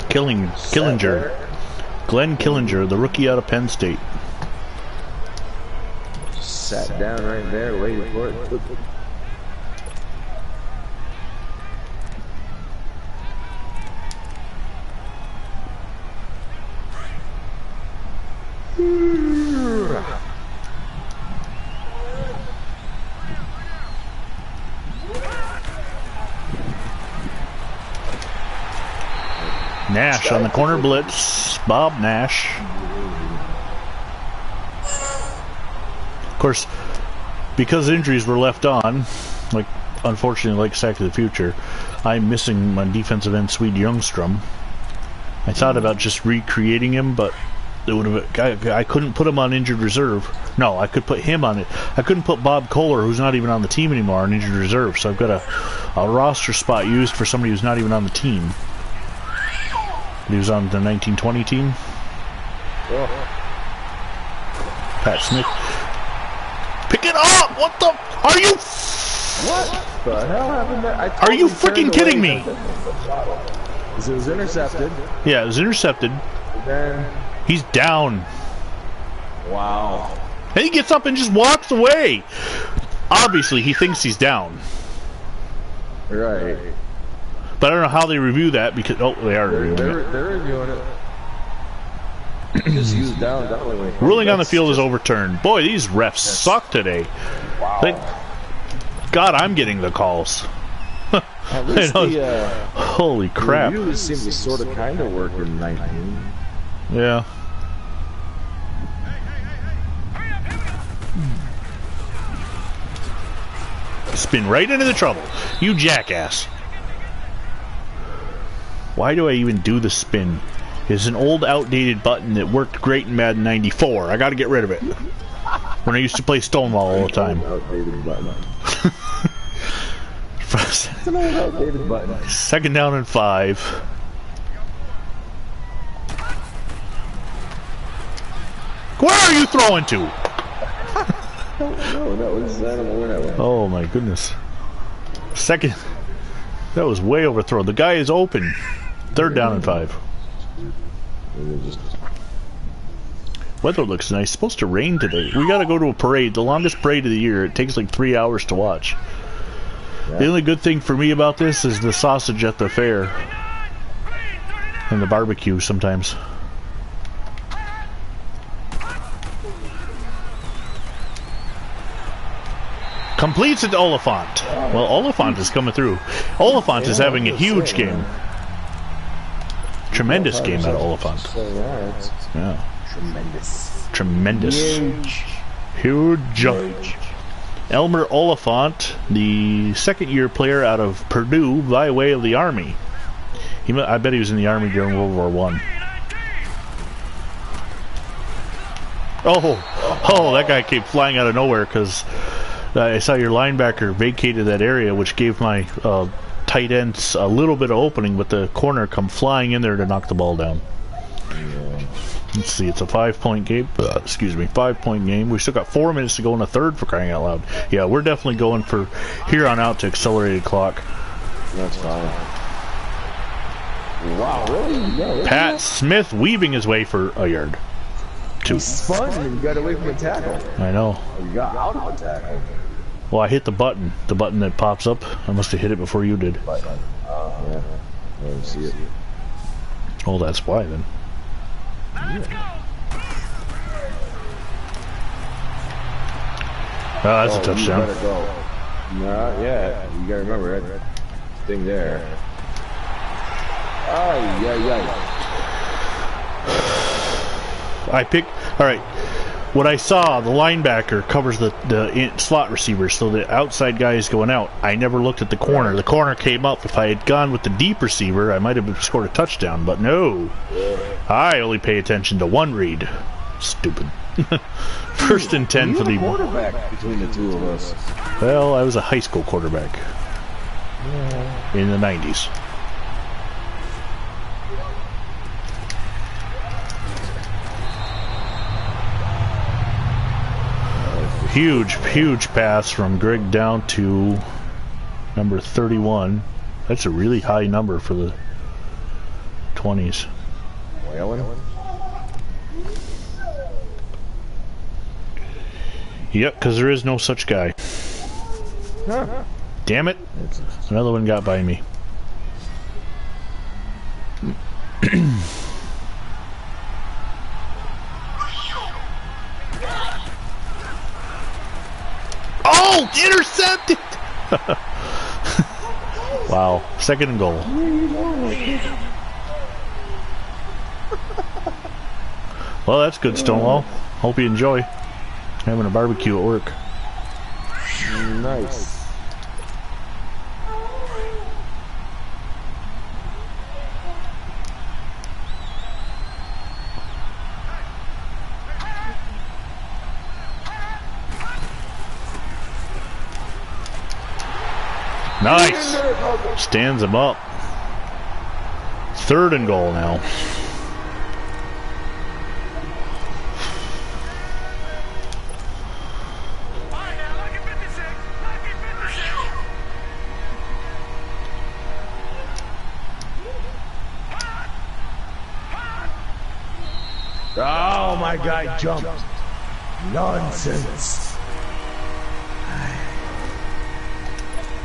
Killinger. Glenn Killinger, the rookie out of Penn State. Sat down right there, waiting for it. Nash on the corner blitz. Bob Nash. Of course, because injuries were left on, like unfortunately like Sack of the Future, I'm missing my defensive end Swede Youngstrom. I thought about just recreating him, but it would have. I couldn't put him on injured reserve. No, I could put him on it. I couldn't put Bob Kohler, who's not even on the team anymore, on injured reserve. So I've got a roster spot used for somebody who's not even on the team. He was on the 1920 team. Oh. Pat Smith. Pick it up! What the? Are you? What the hell happened there? Are you freaking kidding me? It was intercepted. Yeah, it was intercepted. Then he's down. Wow. And he gets up and just walks away. Obviously, he thinks he's down. Right. But I don't know how they review that because they are reviewing it. They're reviewing it. Just use down. Ruling on the field is overturned. Boy, these refs suck today. Wow. Thank God I'm getting the calls. At least holy crap. The reviews seem to sort of kind of work in 19. Yeah. Spin right into the trouble. You jackass. Why do I even do the spin? It's an old, outdated button that worked great in Madden 94. I gotta get rid of it. When I used to play Stonewall all the time. Outdated button. It's an old, outdated button. 2nd down and 5. Where are you throwing to? No, that was oh my goodness. Second. That was way overthrown. The guy is open. 3rd down and 5. Weather looks nice. It's supposed to rain today. We gotta go to a parade, the longest parade of the year. It takes like 3 hours to watch. Yeah. The only good thing for me about this is the sausage at the fair. And the barbecue sometimes. Completes it to Oliphant. Well, Oliphant is coming through. Oliphant is having a huge game. Tremendous game out of Oliphant. Yeah. Tremendous. Huge. Elmer Oliphant, the second-year player out of Purdue by way of the Army. I bet he was in the Army during World War I. Oh, that guy came flying out of nowhere because I saw your linebacker vacated that area, which gave my tight ends a little bit of opening, but the corner come flying in there to knock the ball down. Let's see, it's a 5-point game. 5-point game. We still got 4 minutes to go in the third, for crying out loud. Yeah, we're definitely going for here on out to accelerated clock. That's fine. Wow, really? Yeah, really? Pat Smith weaving his way for a yard. 2. He spun and you got away from the tackle. I know. You got out of the tackle. Well, I hit the button that pops up. I must have hit it before you did. Yeah. I didn't see it. Oh, that's why then. Oh, that's a touchdown. You better go. Not yet. You gotta remember that thing there. Oh, yeah. Alright. What I saw, the linebacker covers the slot receiver, so the outside guy is going out. I never looked at the corner. The corner came up. If I had gone with the deep receiver, I might have scored a touchdown, but no. I only pay attention to one read. Stupid. First and 10 for the quarterback between the two of us. Well, I was a high school quarterback in the 90s. Huge pass from Greg down to number 31. That's a really high number for the 20s. Whalen? Yep, because there is no such guy. Huh. Damn it. Another one got by me. Oh, intercepted! Wow, 2nd and goal. Well, that's good, Stonewall. Hope you enjoy having a barbecue at work. Nice. Nice! Stands him up. 3rd and goal now. Oh, my guy jumped. Nonsense.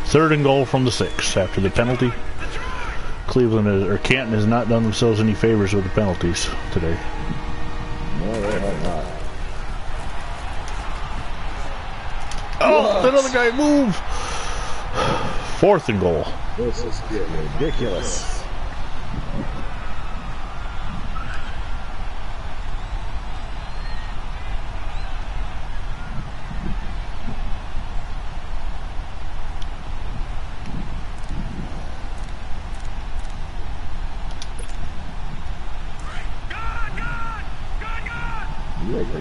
3rd and goal from the 6 after the penalty. Canton has not done themselves any favors with the penalties today. No, they have not. Oh, another guy move! 4th and goal. This is getting ridiculous.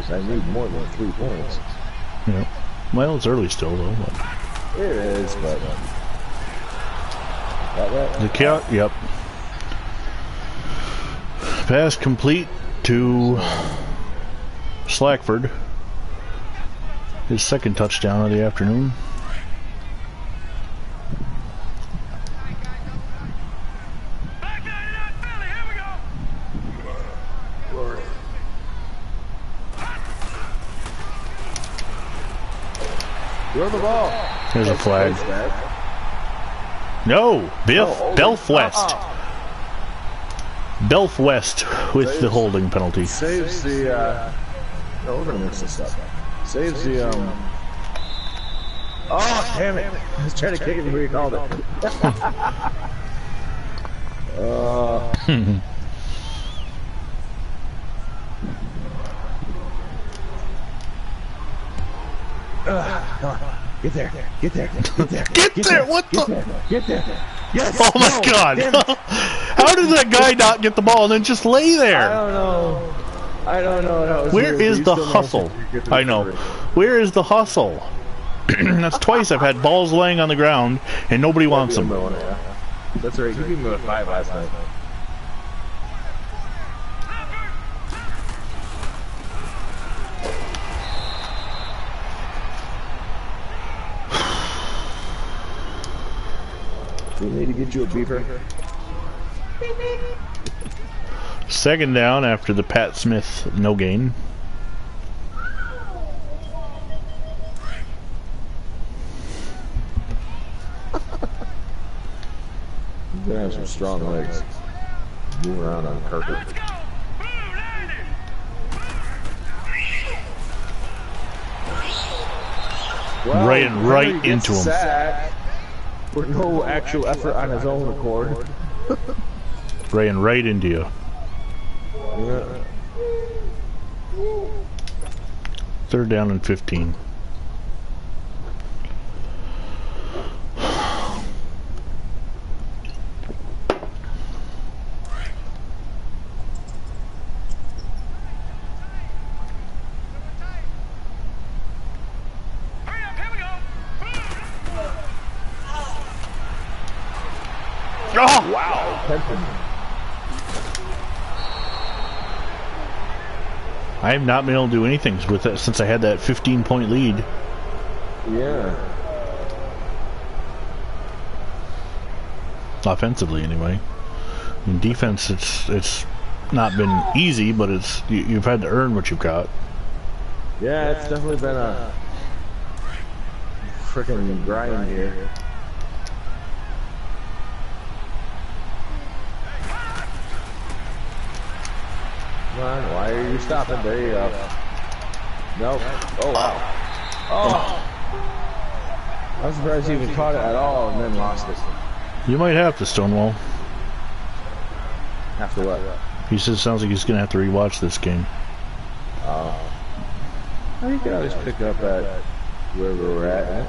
I need more than 3 points. Yeah. Well, it's early still, though. But. It is, but... The count, yep. Pass complete to Slackford. His 2nd touchdown of the afternoon. Throw the ball. There's a flag. No, Belf West. Belf West with the holding penalty. Saves the. No, we're gonna mix this up. Saves the. Oh, damn it! I was trying to kick it before you called it. Come on. Get there. Get there. Get there. Get there! What the? Get there. Yes. Oh my God! How did that guy not get the ball and then just lay there? I don't know. That was Where weird, is but the you still hustle? managed to get to I know. recovery. Where is the hustle? That's twice I've had balls laying on the ground and nobody wants them. That's right. You beat me with 5 last night. We need to get you a beeper. Second down after the Pat Smith no gain. You're gonna have some strong legs. Move around on carpet. Well, Right into him. Sacked for no actual effort on his own accord. Ran right into you. Yeah. Third down and 15. Oh! Wow. I have not been able to do anything with that since I had that 15-point lead. Yeah. Offensively, anyway. In defense, it's not been easy, but you've had to earn what you've got. Yeah, it's definitely been a freaking grind here. Come on, why are you stopping? There you go. Nope. Oh, wow. Oh! I'm surprised he even caught it at all and then lost it. You might have to, Stonewall. After what? He says sounds like he's going to have to rewatch this game. I think you can always pick up at where we're at.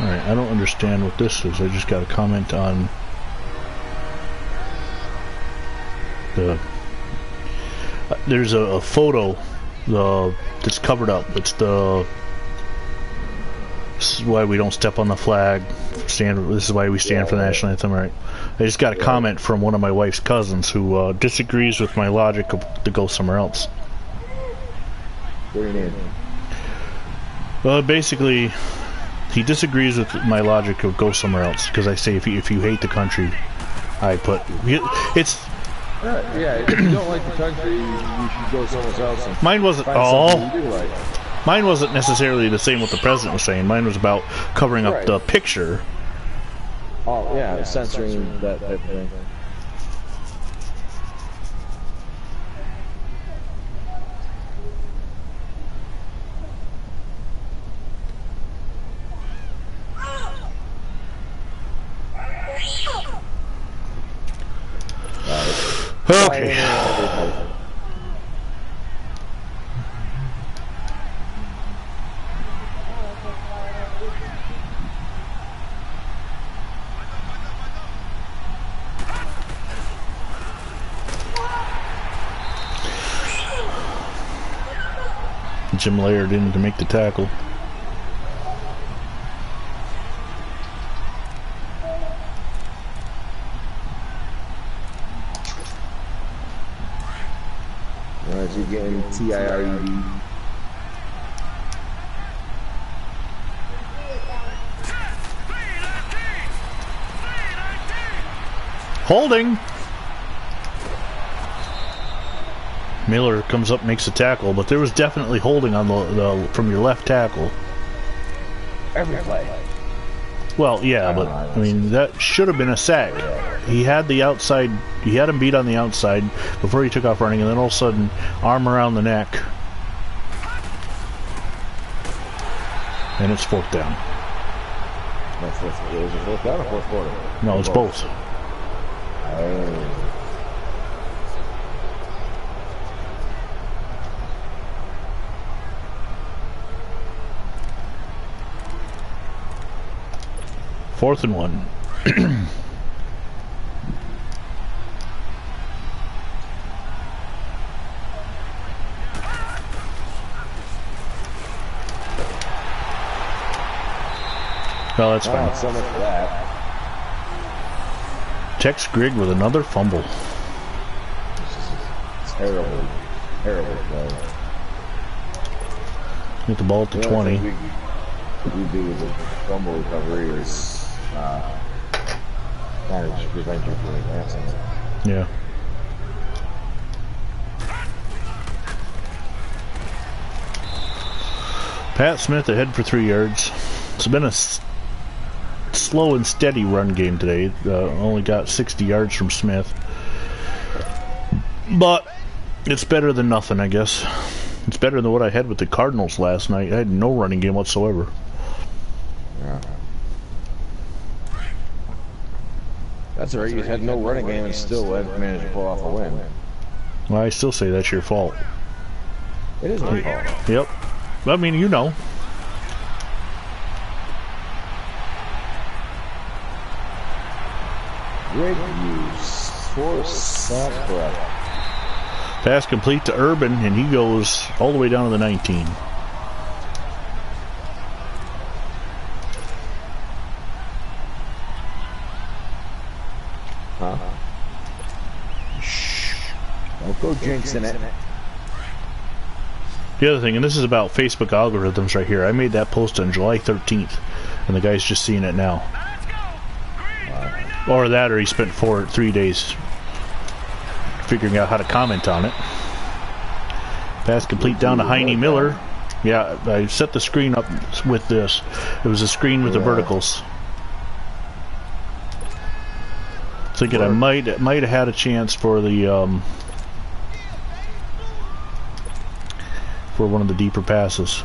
Alright, I don't understand what this is. I just got a comment on the... there's a photo that's covered up. It's the... This is why we don't step on the flag. This is why we stand for the national anthem, right? I just got a comment from one of my wife's cousins who disagrees with my logic to go somewhere else. What do you mean? Basically... He disagrees with my logic of go somewhere else because I say if you hate the country, I put it's. Yeah, if you don't like the country, you should go somewhere else. And mine wasn't all. Like. Mine wasn't necessarily the same what the president was saying. Mine was about covering up the picture. Oh yeah, censoring that type of thing. Okay. Jim Laird in to make the tackle. Alright, you're getting TIRED. Holding. Miller comes up, makes a tackle, but there was definitely holding on the from your left tackle. Every play. Well, yeah, but I mean that should have been a sack. He had the outside. He had him beat on the outside before he took off running, and then all of a sudden, arm around the neck. And it's fourth down. No, is it fourth down or fourth quarter? No, it's both. Oh. Fourth and 1. Well, that's fine. So much for that. Tex Grigg with another fumble. Terrible play. Get the ball at the 20. We do the fumble recovery is kind of just prevent you from advancing. Yeah. Pat Smith ahead for 3 yards. It's been a slow and steady run game today. Only got 60 yards from Smith. But it's better than nothing, I guess. It's better than what I had with the Cardinals last night. I had no running game whatsoever. Yeah. That's all right. You had no running game and still managed to pull off a win. Well, I still say that's your fault. It is my fault. Yep. I mean, you know. Great use. Force that correct. Pass complete to Urban, and he goes all the way down to the 19. Don't go jinxing it. The other thing, and this is about Facebook algorithms right here. I made that post on July 13th, and the guy's just seeing it now. Or that, or he spent 3 days figuring out how to comment on it. Pass complete down to Heine Miller. Yeah, I set the screen up with this. It was a screen with the verticals. Thinking I might have had a chance for the for one of the deeper passes.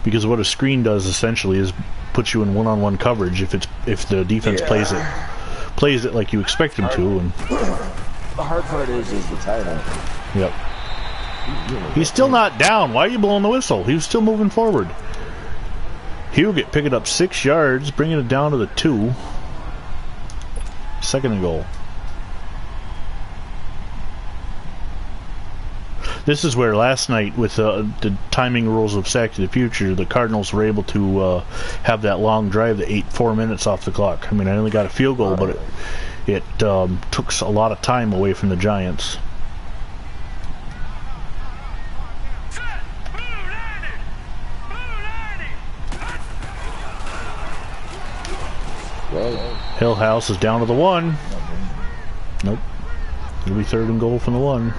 Because what a screen does essentially is put you in one-on-one coverage if the defense plays it like you expect him to. And the hard part is the tight end. Yep. He's still not down. Why are you blowing the whistle? He was still moving forward. Huget picking up 6 yards, bringing it down to the 2. Second and goal. This is where last night, with the timing rules of Sack to the Future, the Cardinals were able to have that long drive that ate 4 minutes off the clock. I mean, I only got a field goal, but it took a lot of time away from the Giants. Hillhouse is down to the 1. Nope. It'll be third and goal from the 1.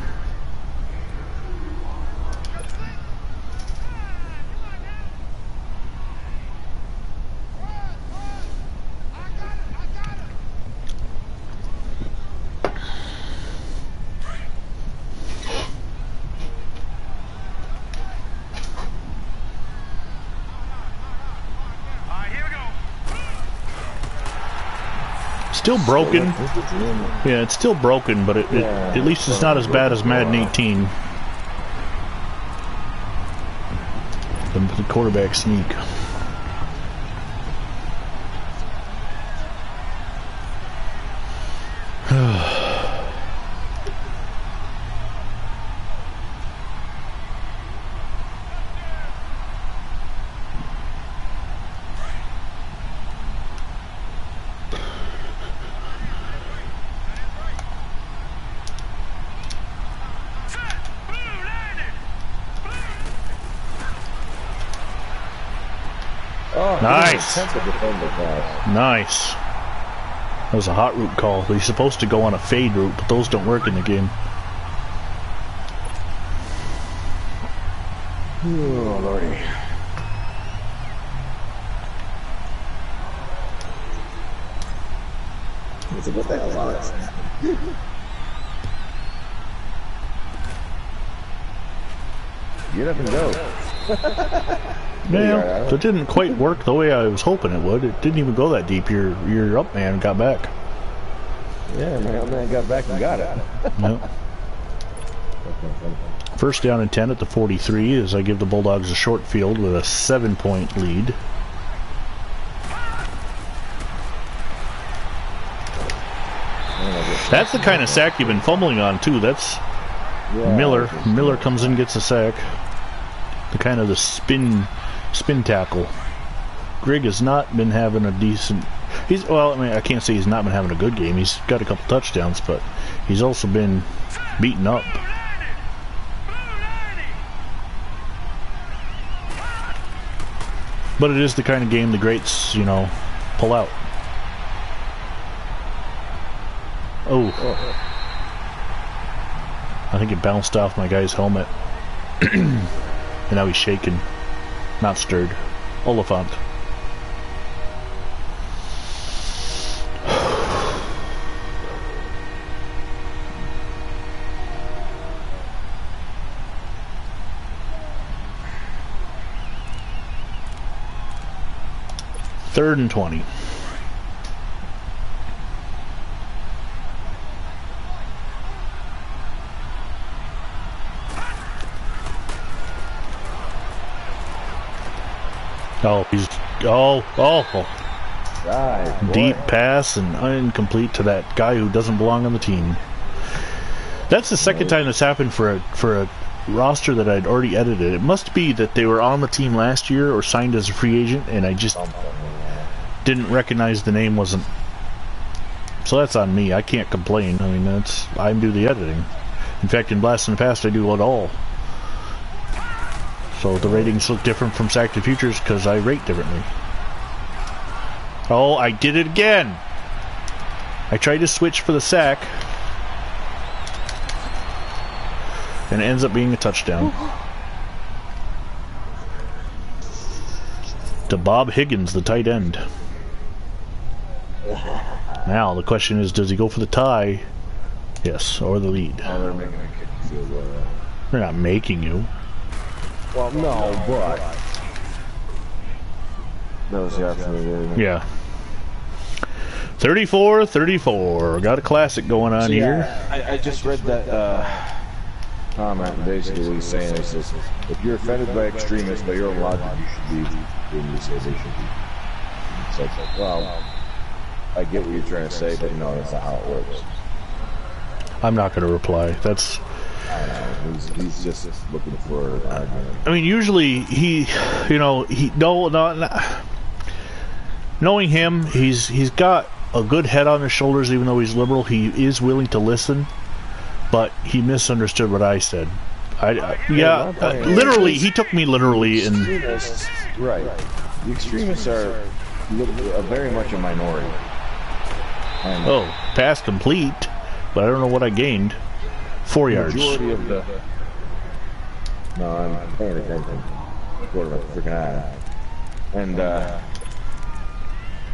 Still broken. Yeah, it's still broken, but at least it's not as bad as Madden 18. The quarterback sneak. Nice. Nice. That was a hot route call. He's supposed to go on a fade route, but those don't work in the game. Oh, Lordy. What the hell's on it? Get up and go. Yeah, it didn't quite work the way I was hoping it would. It didn't even go that deep. Your up man got back. Yeah, my up man got back and got it. Yep. First down and 10 at the 43 as I give the Bulldogs a short field with a 7-point lead. That's the kind of sack you've been fumbling on too. That's Miller. Miller comes in, gets a sack. The kind of the spin tackle. Grigg has not been having a decent. Well, I mean, I can't say he's not been having a good game. He's got a couple touchdowns, but he's also been beaten up. But it is the kind of game the greats, you know, pull out. Oh. I think it bounced off my guy's helmet. And now he's shaking. Not stirred. Oliphant. Third and 20. Oh, he's deep pass and incomplete to that guy who doesn't belong on the team. That's the second time that's happened for a roster that I'd already edited. It must be that they were on the team last year or signed as a free agent, and I just didn't recognize the name wasn't. So that's on me. I can't complain. I mean, I do the editing. In fact, in Blast in the Past, I do it all. So the ratings look different from Sack to Futures because I rate differently. Oh, I did it again! I tried to switch for the sack. And it ends up being a touchdown. To Bob Higgins, the tight end. Now, the question is, does he go for the tie? Yes, or the lead. Oh, they're making a kick field goal. They're not making you. Well, no, but that was the option. Yeah. 34-34. Got a classic going on here. I just read that comment. Basically, what he's saying is this: if you're offended by extremists, by your own logic, you should be doing this. They should be. So it's like, well, I get what you're trying to say, but no, that's not how it works. I'm not going to reply. That's. I don't know. He's just looking for an argument. I mean, usually knowing him, he's got a good head on his shoulders. Even though he's liberal, he is willing to listen. But he misunderstood what I said. Literally, he took me literally. Right. The extremists are very much a minority. Oh, pass complete, but I don't know what I gained. 4 yards. Majority of the. No, I'm paying attention. Quarter of my freaking eye. And the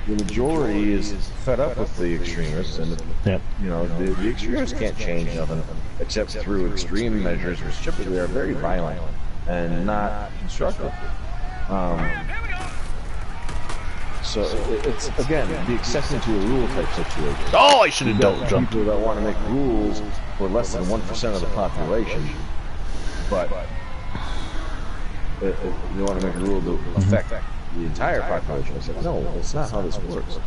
majority is fed up with the extremists, and you know the extremists can't change nothing except through extreme measures, which typically are very violent and not constructive. So it's again the exception to a rule type situation. Oh, I should have jumped. People that want to make rules for less than 1% of the population, but they want to make a rule to affect the entire population. I said, no, that's not how this works.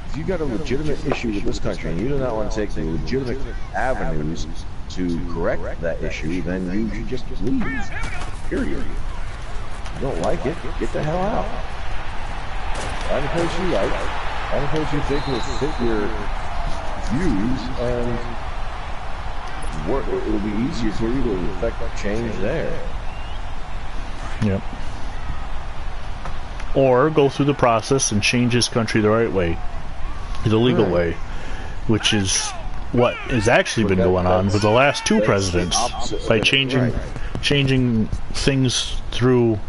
If you got a legitimate issue with this country and you do not want to take the legitimate avenues to correct that issue, then you should just leave. Period. You don't like it, get the hell out. Find a place you like, find a place you think will fit your views, and it'll be easier for you to affect change there. Yep. Or go through the process and change this country the right way, the legal way, which is what has actually been going on with the last two presidents by changing things through.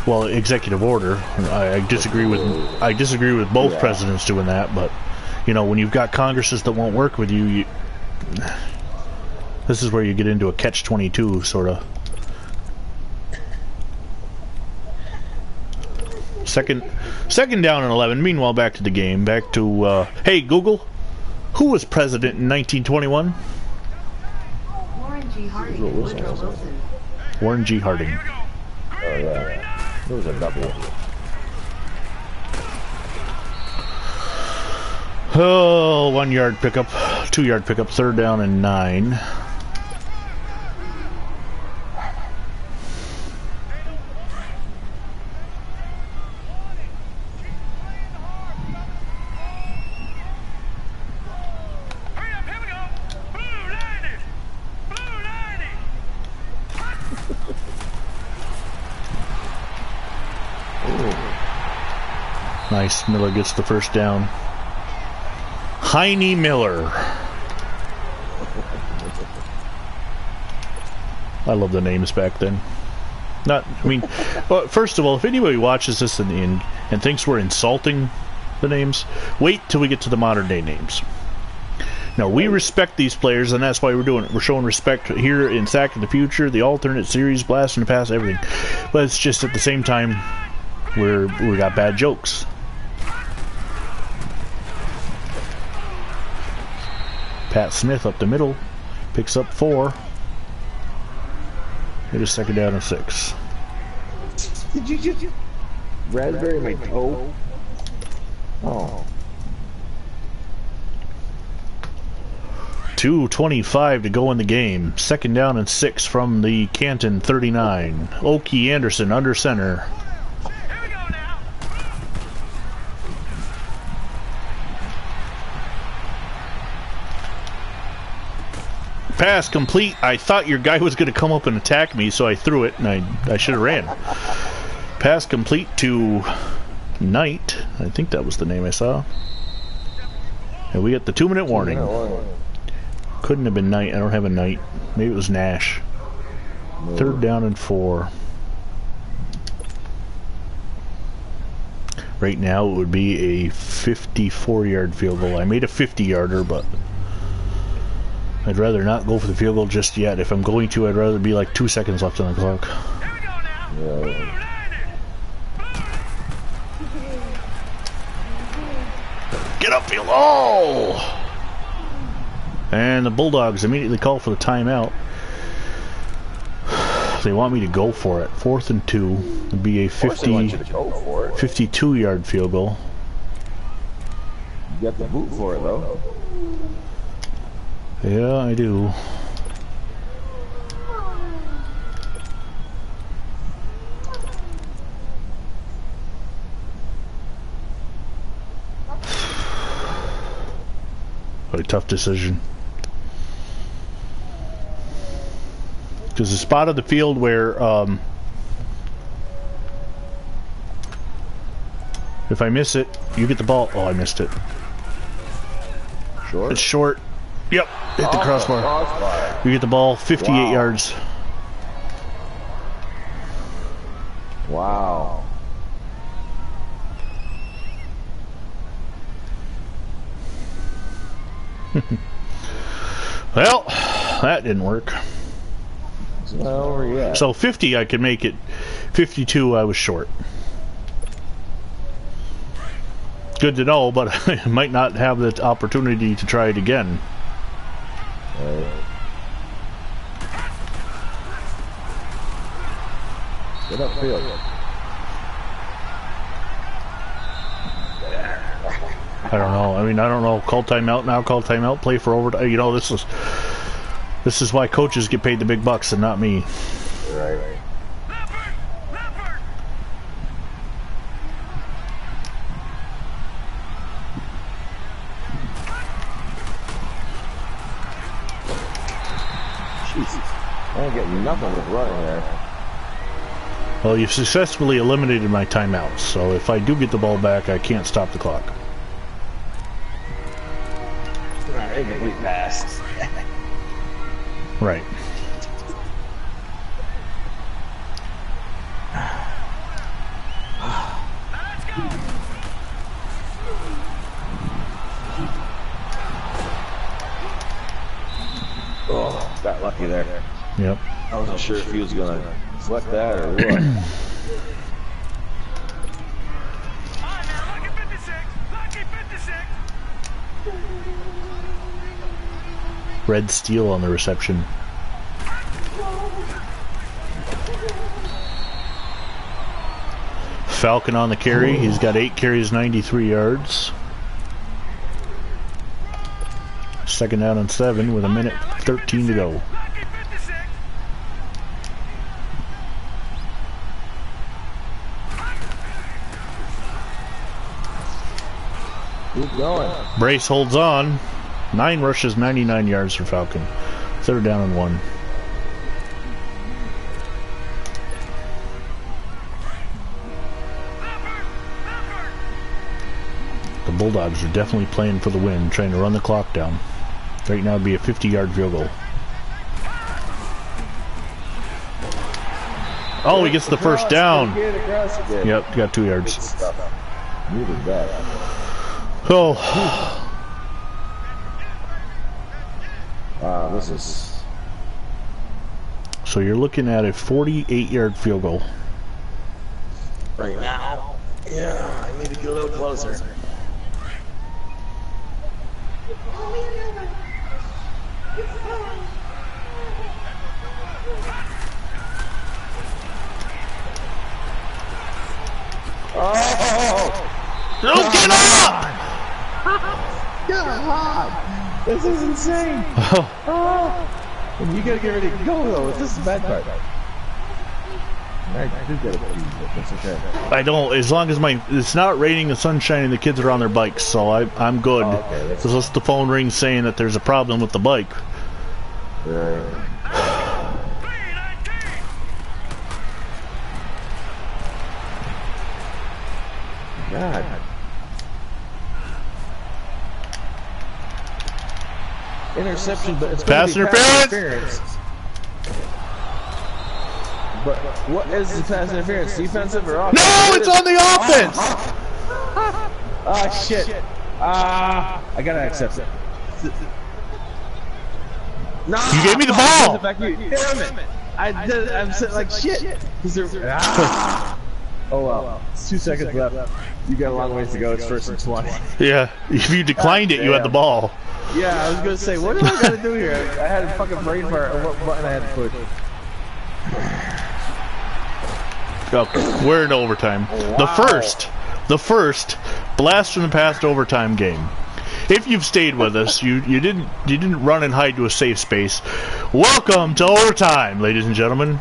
Well, executive order. I disagree with both presidents doing that, but you know, when you've got Congresses that won't work with you, this is where you get into a catch-22 sort of Second down and 11. Meanwhile, back to the game. Back to, hey, Google, who was president in 1921? Warren G. Harding. Woodrow Wilson. Warren G. Harding. Oh, yeah. It was a double. Oh, 1 yard pickup, 2 yard pickup, 3rd down and 9. Nice, Miller gets the first down. Heine Miller. I love the names back then. Not, I mean, well, first of all, if anybody watches this and thinks we're insulting the names, wait till we get to the modern day names. Now, we respect these players, and that's why we're doing it. We're showing respect here in Sack of the Future, the alternate series, Blast in the Past, everything. But it's just at the same time, we got bad jokes. Pat Smith up the middle, picks up 4. It is 2nd down and 6. Did you just raspberry my toe? Oh. 2:25 to go in the game. 2nd down and 6 from the Canton 39. Okie Anderson under center. Pass complete. I thought your guy was going to come up and attack me, so I threw it, and I should have ran. Pass complete to Knight. I think that was the name I saw. And we get the 2-minute warning. Couldn't have been Knight. I don't have a Knight. Maybe it was Nash. 3rd down and 4. Right now it would be a 54-yard field goal. I made a 50-yarder, but I'd rather not go for the field goal just yet. If I'm going to, I'd rather be like 2 seconds left on the clock. Get upfield. Oh! And the Bulldogs immediately call for the timeout. They want me to go for it. 4th and 2. It'd be a 52-yard field goal. You got the boot for it, though. Yeah, I do. What a tough decision. Because the spot of the field where, if I miss it, you get the ball. Oh, I missed it. Short? It's short. Yep, hit the crossbar. You get the ball, 58 yards. Wow. Well, that didn't work. Well, yeah. So 50 I could make it. 52 I was short. Good to know, but I might not have the opportunity to try it again. Get upfield. I don't know. I mean, I don't know. Call timeout now. Call timeout. Play for overtime. You know, this is why coaches get paid the big bucks and not me. Right. Jesus. I ain't getting nothing with running there. Well, you've successfully eliminated my timeouts, so if I do get the ball back, I can't stop the clock. Incomplete pass. Right. Oh, got lucky there. Yep. I wasn't sure if he was gonna select that or what. Red Steel on the reception. Falcon on the carry. He's got 8 carries, 93 yards. Second down and 7 with a minute 13 to go. Keep going. Brace holds on. 9 rushes, 99 yards for Falcon. Third down and 1. The Bulldogs are definitely playing for the win, trying to run the clock down. Right now it'd be a 50-yard field goal. Oh, he gets the first down. Yep, got 2 yards. Needed that. Oh. Wow, this is... So you're looking at a 48-yard field goal. Right now. Yeah, I need to get a little closer. Oh! Don't get up! God! This is insane! And you gotta get ready to go though. This is the bad part. I do get it, but that's okay. I don't, as long as it's not raining and sun shining, the kids are on their bikes, so I'm good. Oh, okay, Unless the phone rings saying that there's a problem with the bike. Right. God. Interception, but it's Pass interference. But what is the pass interference? Defensive or offensive? No, it's on the offense! Ah, shit. I gotta accept it. No, You gave me the ball! Damn it! I'm sitting like shit. Oh well, it's 2 seconds left. You got a long ways to go. It's 1st and 20. Yeah, if you declined it, you had the ball. Yeah, I was gonna say, what do I gotta do here? I had a fucking brain fart on what button I had to push. Okay, we're in overtime. Wow. The first blast from the past overtime game. If you've stayed with us, you didn't run and hide to a safe space. Welcome to overtime, ladies and gentlemen.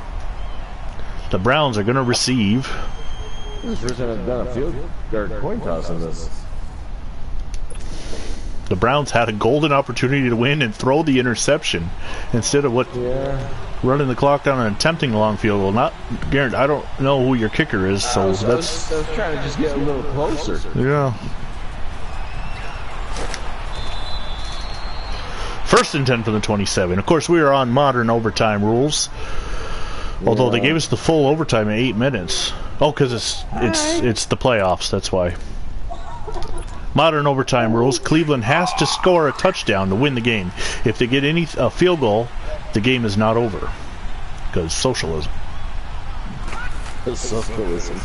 The Browns are going to receive. This is the first time I've done a field or coin toss in this. The Browns had a golden opportunity to win and throw the interception instead of running the clock down and attempting a long field goal. Not guaranteed. I don't know who your kicker is, so I was trying to just get a little closer. Yeah. 1st and 10 from the 27. Of course, we are on modern overtime rules. Although they gave us the full overtime in 8 minutes. Oh, because it's the playoffs. That's why. Modern overtime rules. Cleveland has to score a touchdown to win the game. If they get a field goal, the game is not over. Because socialism. Socialism.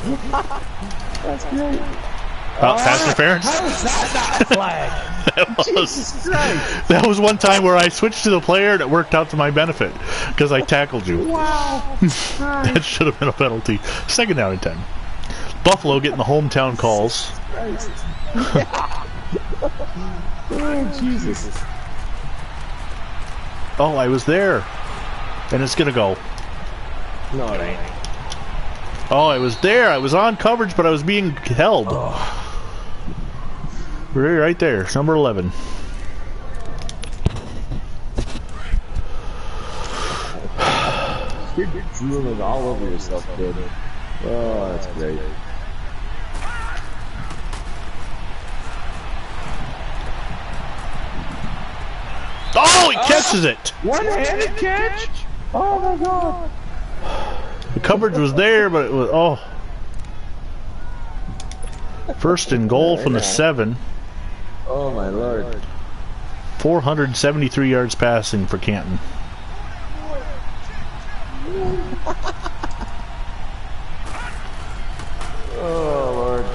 That's great. Pass interference? How is that not flag? That was one time where I switched to the player and it worked out to my benefit because I tackled you. Wow. That should have been a penalty. 2nd down and 10. Buffalo getting the hometown calls. Oh, Jesus. Oh, I was there. And it's going to go. No, it ain't. Oh, I was there. I was on coverage, but I was being held. Oh. Right there. Number 11. You're drooling all over yourself, kid. Oh, that's great. Oh, he catches it! One-handed catch? Oh my god. The coverage was there, but it was... Oh. 1st and goal from the 7. Oh my lord. 473 yards passing for Canton. Oh lord.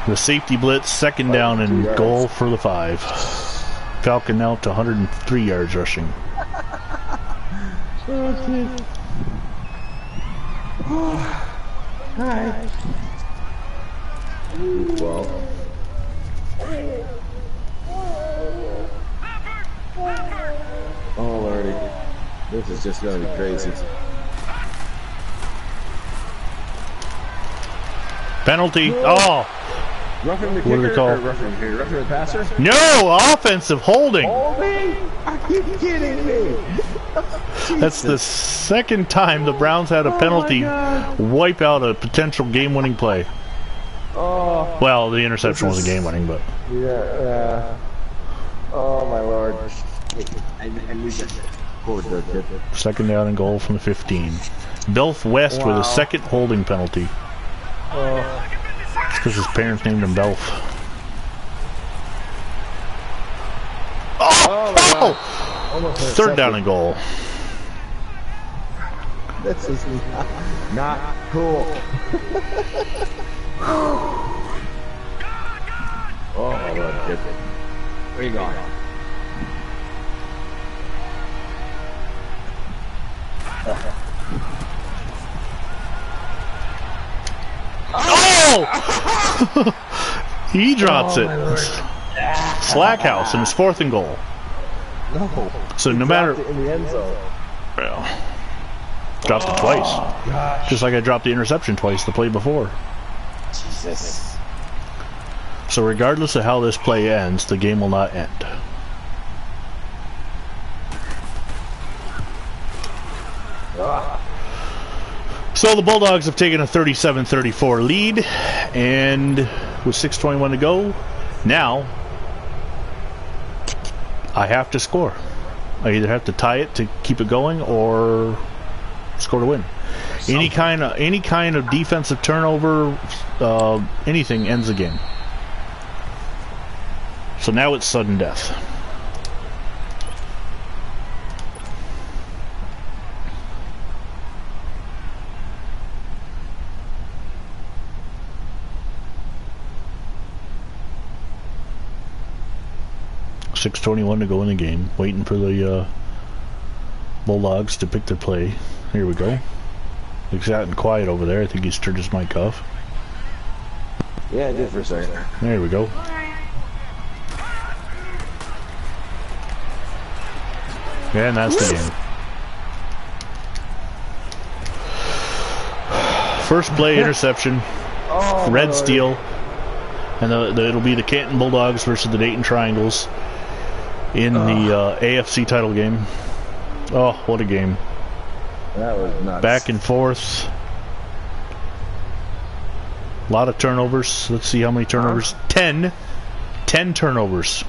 The safety blitz, second down and goal for the 5. Falcon now to 103 yards rushing. Hi. 12. Oh, Lordy. This is just going to be crazy. Penalty. Oh! Roughing the What do they kicker call? or roughing the passer? No! Offensive holding! Holding? Are you kidding me? That's the second time the Browns had a penalty wipe out a potential game-winning play. Oh. Well, the interception wasn't game-winning, but... Yeah. Oh, my Lord. I need that. Forward there, kid. Second down and goal from the 15. Belf West with a second holding penalty. It's because his parents named him Belf. Oh! Third down and goal. This is not cool. Oh, my Lord, kid. Where you going? Oh! He drops it. Slack house, and it's 4th and goal. No. So no matter... Dropped it in the end zone. Well, dropped it twice. Just like I dropped the interception twice the play before. Jesus. So regardless of how this play ends, the game will not end. So the Bulldogs have taken a 37-34 lead, and with 6:21 to go, now I have to score. I either have to tie it to keep it going or score to win. Any kind of defensive turnover, anything ends the game. So now it's sudden death. .6:21 to go in the game. Waiting for the Bulldogs to pick their play. Here we go. He's gotten quiet over there. I think he's turned his mic off. Yeah, I did for a second. There we go. And that's the game. First play, interception. Red Steel. And it'll be the Canton Bulldogs versus the Dayton Triangles in the AFC title game. Oh, what a game. That was nuts. Back and forth. A lot of turnovers. Let's see how many turnovers. 10 turnovers.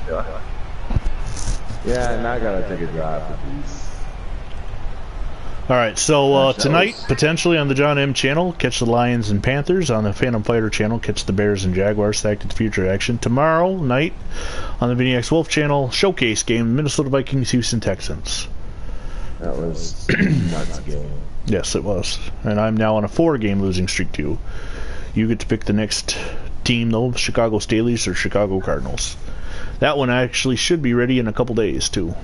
Yeah, and I gotta take a drive. Alright, so tonight, potentially on the John M channel, catch the Lions and Panthers. On the Phantom Fighter channel, catch the Bears and Jaguars stacked at the future action. Tomorrow night, on the VinnyXWolf channel, showcase game, Minnesota Vikings, Houston Texans. That was nuts game. Yes, it was. And I'm now on a 4-game losing streak too. You get to pick the next team, though, Chicago Staleys or Chicago Cardinals. That one actually should be ready in a couple days, too.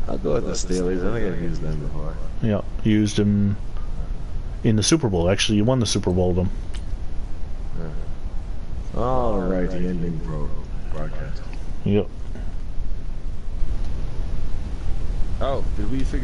I'll go with the Steelers. I think I've used them before. Yeah, used them in the Super Bowl. Actually, you won the Super Bowl with them. Yeah. All right, the ending broadcast. Yep. Oh, did we figure